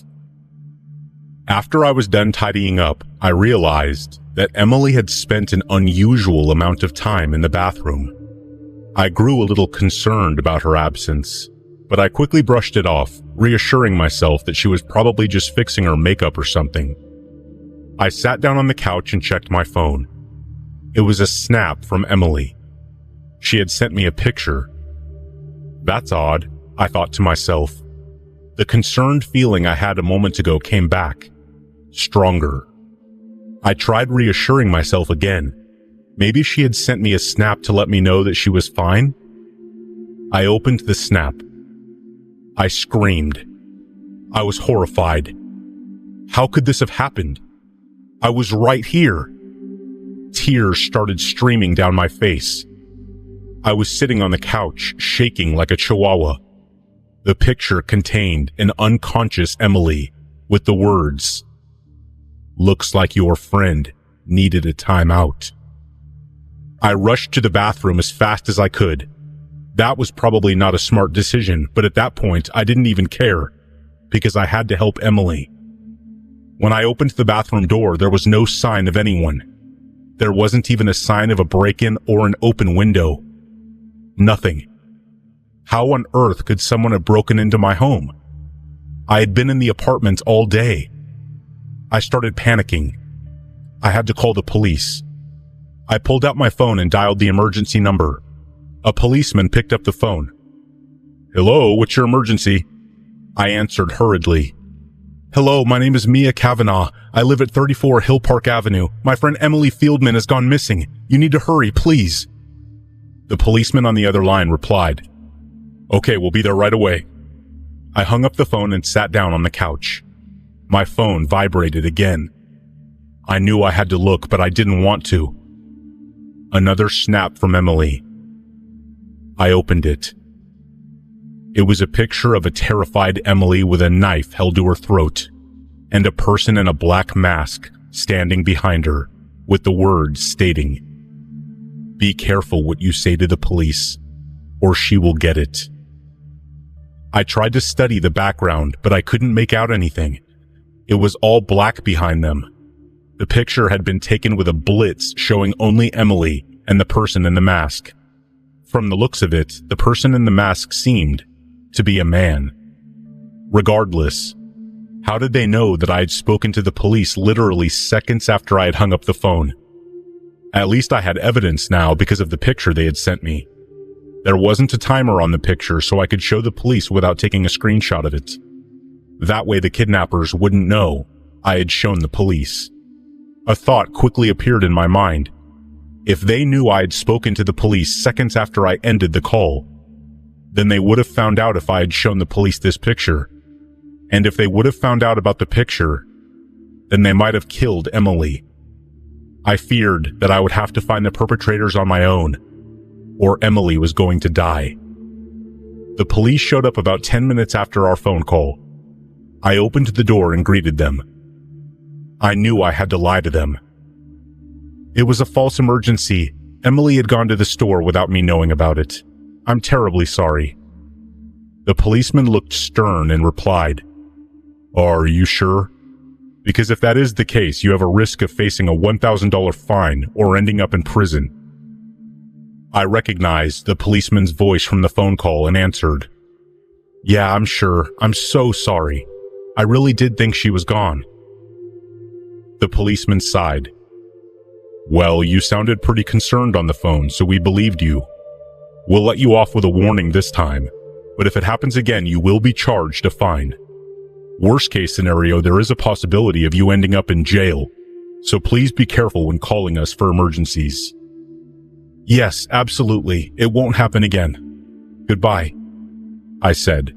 After I was done tidying up, I realized that Emily had spent an unusual amount of time in the bathroom. I grew a little concerned about her absence, but I quickly brushed it off, reassuring myself that she was probably just fixing her makeup or something. I sat down on the couch and checked my phone. It was a snap from Emily. She had sent me a picture. That's odd, I thought to myself. The concerned feeling I had a moment ago came back, stronger. I tried reassuring myself again. Maybe she had sent me a snap to let me know that she was fine? I opened the snap. I screamed. I was horrified. How could this have happened? I was right here. Tears started streaming down my face. I was sitting on the couch, shaking like a chihuahua. The picture contained an unconscious Emily with the words, "Looks like your friend needed a timeout." I rushed to the bathroom as fast as I could. That was probably not a smart decision, but at that point I didn't even care, because I had to help Emily. When I opened the bathroom door, there was no sign of anyone. There wasn't even a sign of a break-in or an open window. Nothing. How on earth could someone have broken into my home? I had been in the apartment all day. I started panicking. I had to call the police. I pulled out my phone and dialed the emergency number. A policeman picked up the phone. "Hello, what's your emergency?" I answered hurriedly. "Hello, my name is Mia Kavanaugh. I live at 34 Hill Park Avenue. My friend Emily Fieldman has gone missing. You need to hurry, please." The policeman on the other line replied, "Okay, we'll be there right away." I hung up the phone and sat down on the couch. My phone vibrated again. I knew I had to look, but I didn't want to. Another snap from Emily. I opened it. It was a picture of a terrified Emily with a knife held to her throat, and a person in a black mask standing behind her, with the words stating, "Be careful what you say to the police, or she will get it." I tried to study the background, but I couldn't make out anything. It was all black behind them. The picture had been taken with a blitz showing only Emily and the person in the mask. From the looks of it, the person in the mask seemed to be a man. Regardless, how did they know that I had spoken to the police literally seconds after I had hung up the phone? At least I had evidence now because of the picture they had sent me. There wasn't a timer on the picture, so I could show the police without taking a screenshot of it. That way the kidnappers wouldn't know I had shown the police. A thought quickly appeared in my mind. If they knew I had spoken to the police seconds after I ended the call, then they would have found out if I had shown the police this picture. And if they would have found out about the picture, then they might have killed Emily. I feared that I would have to find the perpetrators on my own, or Emily was going to die. The police showed up about 10 minutes after our phone call. I opened the door and greeted them. I knew I had to lie to them. It was a false emergency. Emily had gone to the store without me knowing about it. I'm terribly sorry. The policeman looked stern and replied, "Are you sure? Because if that is the case, you have a risk of facing a $1,000 fine or ending up in prison." I recognized the policeman's voice from the phone call and answered, "Yeah, I'm sure. I'm so sorry. I really did think she was gone." The policeman sighed. "Well, you sounded pretty concerned on the phone, so we believed you. We'll let you off with a warning this time, but if it happens again, you will be charged a fine. Worst case scenario, there is a possibility of you ending up in jail, so please be careful when calling us for emergencies." "Yes, absolutely. It won't happen again. Goodbye," I said.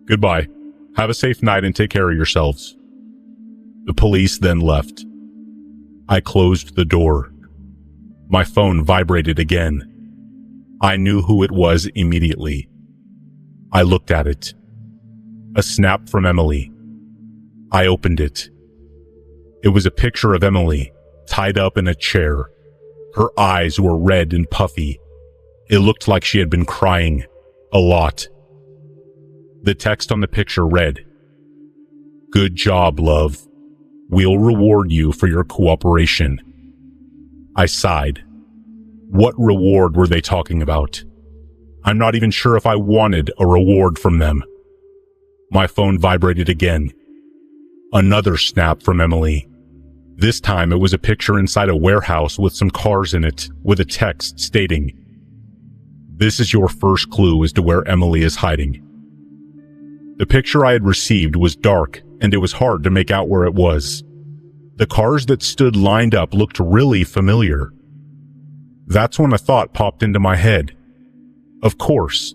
"Goodbye. Have a safe night and take care of yourselves." The police then left. I closed the door. My phone vibrated again. I knew who it was immediately. I looked at it. A snap from Emily. I opened it. It was a picture of Emily, tied up in a chair. Her eyes were red and puffy. It looked like she had been crying a lot. The text on the picture read, "Good job, love. We'll reward you for your cooperation." I sighed. What reward were they talking about? I'm not even sure if I wanted a reward from them. My phone vibrated again. Another snap from Emily. This time it was a picture inside a warehouse with some cars in it, with a text stating, "This is your first clue as to where Emily is hiding." The picture I had received was dark, and it was hard to make out where it was. The cars that stood lined up looked really familiar. That's when a thought popped into my head. Of course.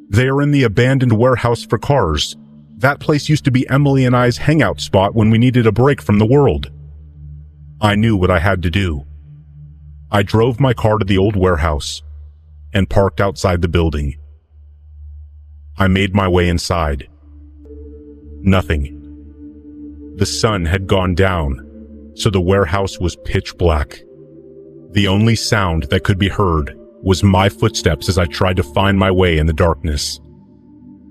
They are in the abandoned warehouse for cars. That place used to be Emily and I's hangout spot when we needed a break from the world. I knew what I had to do. I drove my car to the old warehouse and parked outside the building. I made my way inside. Nothing. The sun had gone down, so the warehouse was pitch black. The only sound that could be heard was my footsteps as I tried to find my way in the darkness.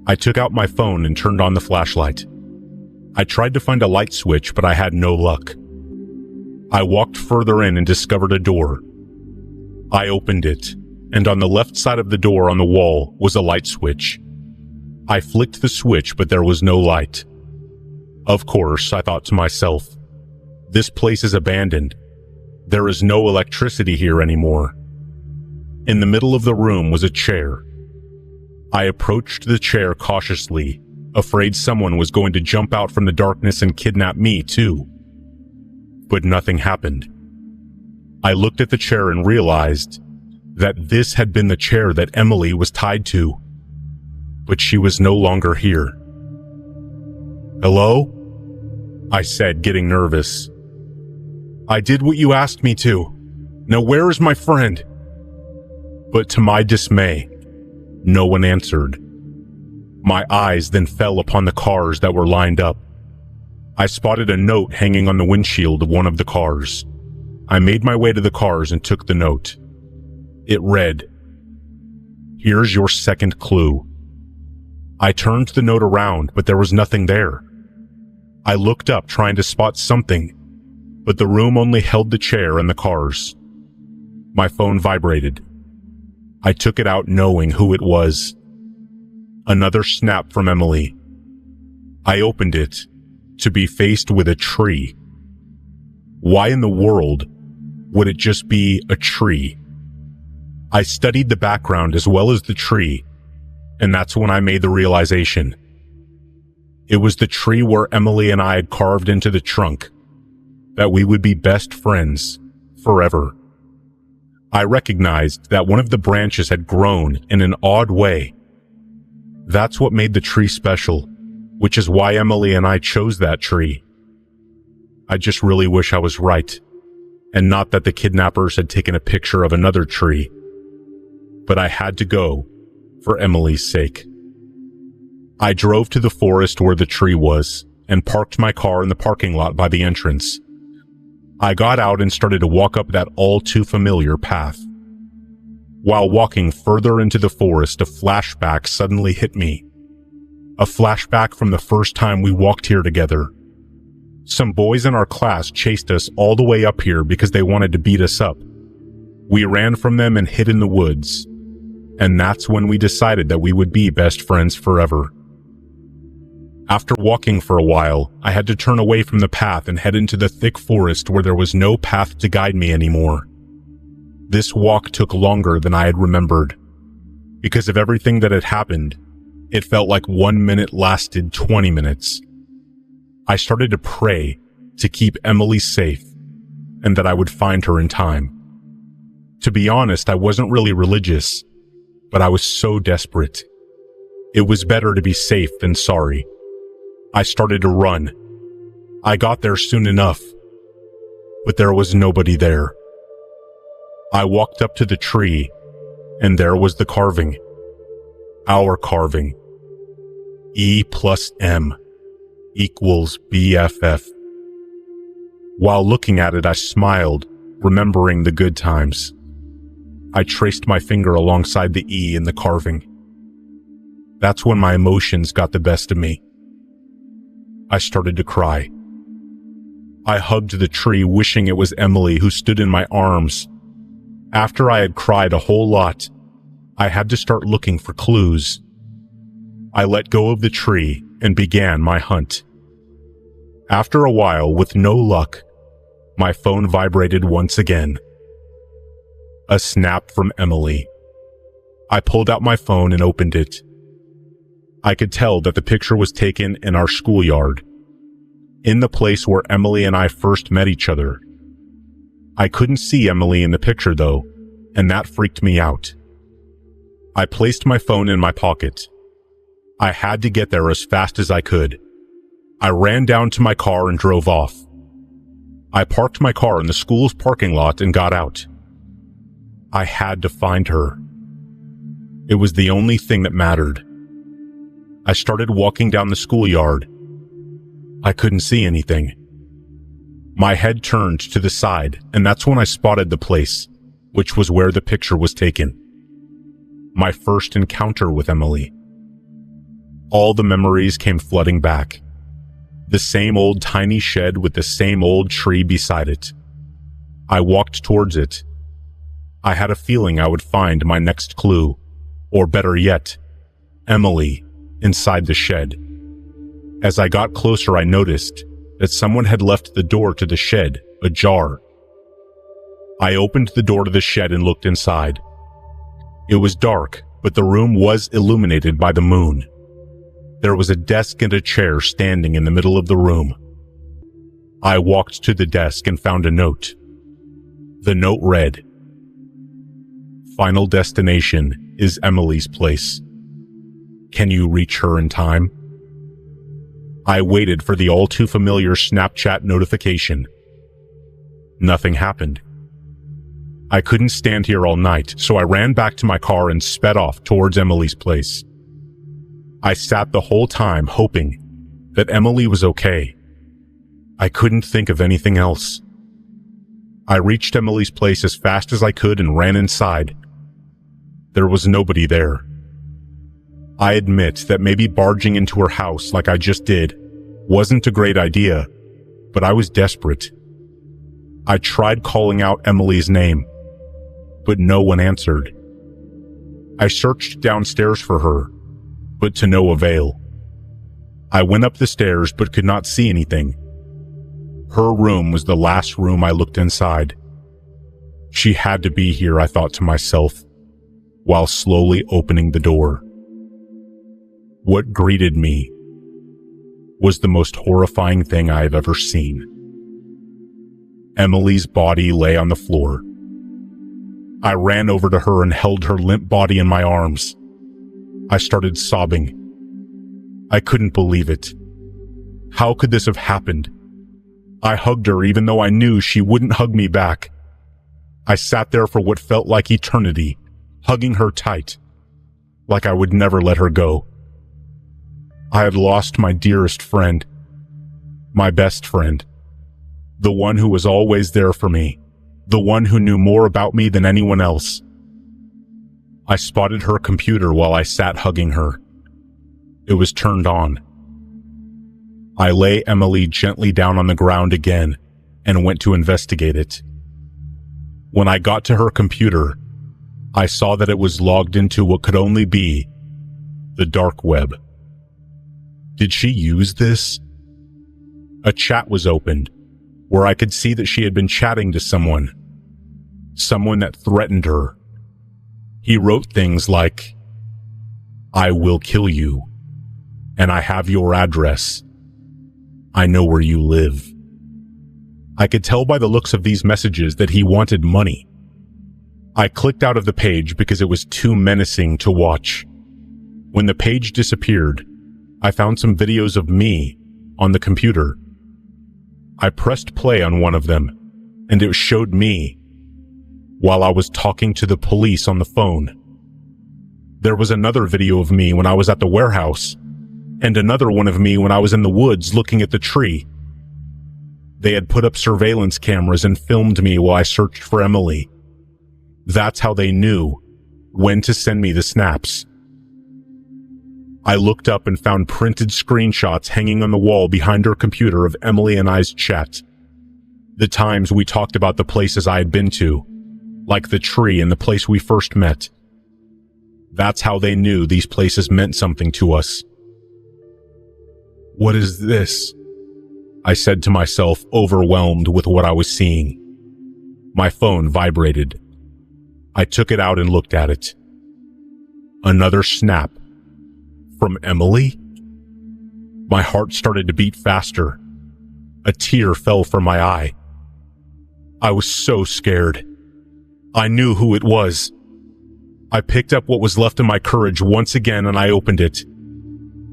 I took out my phone and turned on the flashlight. I tried to find a light switch, but I had no luck. I walked further in and discovered a door. I opened it, and on the left side of the door on the wall was a light switch. I flicked the switch, but there was no light. Of course, I thought to myself, this place is abandoned. There is no electricity here anymore. In the middle of the room was a chair. I approached the chair cautiously, afraid someone was going to jump out from the darkness and kidnap me too. But nothing happened. I looked at the chair and realized that this had been the chair that Emily was tied to. But she was no longer here. "Hello?" I said, getting nervous. "I did what you asked me to. Now where is my friend?" But to my dismay, no one answered. My eyes then fell upon the cars that were lined up. I spotted a note hanging on the windshield of one of the cars. I made my way to the cars and took the note. It read, "Here's your second clue." I turned the note around, but there was nothing there. I looked up trying to spot something, but the room only held the chair and the cars. My phone vibrated. I took it out knowing who it was. Another snap from Emily. I opened it to be faced with a tree. Why in the world would it just be a tree? I studied the background as well as the tree, and that's when I made the realization. It was the tree where Emily and I had carved into the trunk that we would be best friends forever. I recognized that one of the branches had grown in an odd way. That's what made the tree special, which is why Emily and I chose that tree. I just really wish I was right, and not that the kidnappers had taken a picture of another tree. But I had to go for Emily's sake. I drove to the forest where the tree was and parked my car in the parking lot by the entrance. I got out and started to walk up that all too familiar path. While walking further into the forest, a flashback suddenly hit me. A flashback from the first time we walked here together. Some boys in our class chased us all the way up here because they wanted to beat us up. We ran from them and hid in the woods. And that's when we decided that we would be best friends forever. After walking for a while, I had to turn away from the path and head into the thick forest where there was no path to guide me anymore. This walk took longer than I had remembered. Because of everything that had happened, it felt like 1 minute lasted 20 minutes. I started to pray to keep Emily safe and that I would find her in time. To be honest, I wasn't really religious, but I was so desperate. It was better to be safe than sorry. I started to run. I got there soon enough, but there was nobody there. I walked up to the tree, and there was the carving. Our carving. E plus M equals BFF. While looking at it, I smiled, remembering the good times. I traced my finger alongside the E in the carving. That's when my emotions got the best of me. I started to cry. I hugged the tree, wishing it was Emily who stood in my arms. After I had cried a whole lot, I had to start looking for clues. I let go of the tree and began my hunt. After a while, with no luck, my phone vibrated once again. A snap from Emily. I pulled out my phone and opened it. I could tell that the picture was taken in our schoolyard, in the place where Emily and I first met each other. I couldn't see Emily in the picture though, and that freaked me out. I placed my phone in my pocket. I had to get there as fast as I could. I ran down to my car and drove off. I parked my car in the school's parking lot and got out. I had to find her. It was the only thing that mattered. I started walking down the schoolyard. I couldn't see anything. My head turned to the side, and that's when I spotted the place, which was where the picture was taken. My first encounter with Emily. All the memories came flooding back. The same old tiny shed with the same old tree beside it. I walked towards it. I had a feeling I would find my next clue, or better yet, Emily inside the shed. As I got closer, I noticed that someone had left the door to the shed ajar. I opened the door to the shed and looked inside. It was dark, but the room was illuminated by the moon. There was a desk and a chair standing in the middle of the room. I walked to the desk and found a note. The note read, "Final destination is Emily's place. Can you reach her in time?" I waited for the all-too-familiar Snapchat notification. Nothing happened. I couldn't stand here all night, so I ran back to my car and sped off towards Emily's place. I sat the whole time hoping that Emily was okay. I couldn't think of anything else. I reached Emily's place as fast as I could and ran inside. There was nobody there. I admit that maybe barging into her house like I just did wasn't a great idea, but I was desperate. I tried calling out Emily's name, but no one answered. I searched downstairs for her, but to no avail. I went up the stairs but could not see anything. Her room was the last room I looked inside. She had to be here, I thought to myself, while slowly opening the door. What greeted me was the most horrifying thing I have ever seen. Emily's body lay on the floor. I ran over to her and held her limp body in my arms. I started sobbing. I couldn't believe it. How could this have happened? I hugged her even though I knew she wouldn't hug me back. I sat there for what felt like eternity, hugging her tight, like I would never let her go. I had lost my dearest friend, my best friend, the one who was always there for me, the one who knew more about me than anyone else. I spotted her computer while I sat hugging her. It was turned on. I lay Emily gently down on the ground again and went to investigate it. When I got to her computer, I saw that it was logged into what could only be the dark web. Did she use this? A chat was opened, where I could see that she had been chatting to someone that threatened her. He wrote things like, "I will kill you, and I have your address. I know where you live." I could tell by the looks of these messages that he wanted money. I clicked out of the page because it was too menacing to watch. When the page disappeared, I found some videos of me on the computer. I pressed play on one of them, and it showed me while I was talking to the police on the phone. There was another video of me when I was at the warehouse, and another one of me when I was in the woods looking at the tree. They had put up surveillance cameras and filmed me while I searched for Emily. That's how they knew when to send me the snaps. I looked up and found printed screenshots hanging on the wall behind her computer of Emily and I's chat. The times we talked about the places I had been to, like the tree and the place we first met. That's how they knew these places meant something to us. "What is this?" I said to myself, overwhelmed with what I was seeing. My phone vibrated. I took it out and looked at it. Another snap. From Emily? My heart started to beat faster. A tear fell from my eye. I was so scared. I knew who it was. I picked up what was left of my courage once again and I opened it.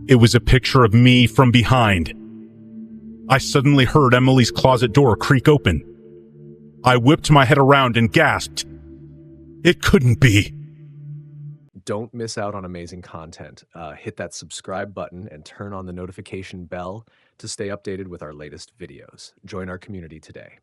It was a picture of me from behind. I suddenly heard Emily's closet door creak open. I whipped my head around and gasped. It couldn't be. Don't miss out on amazing content. Hit that subscribe button and turn on the notification bell to stay updated with our latest videos. Join our community today.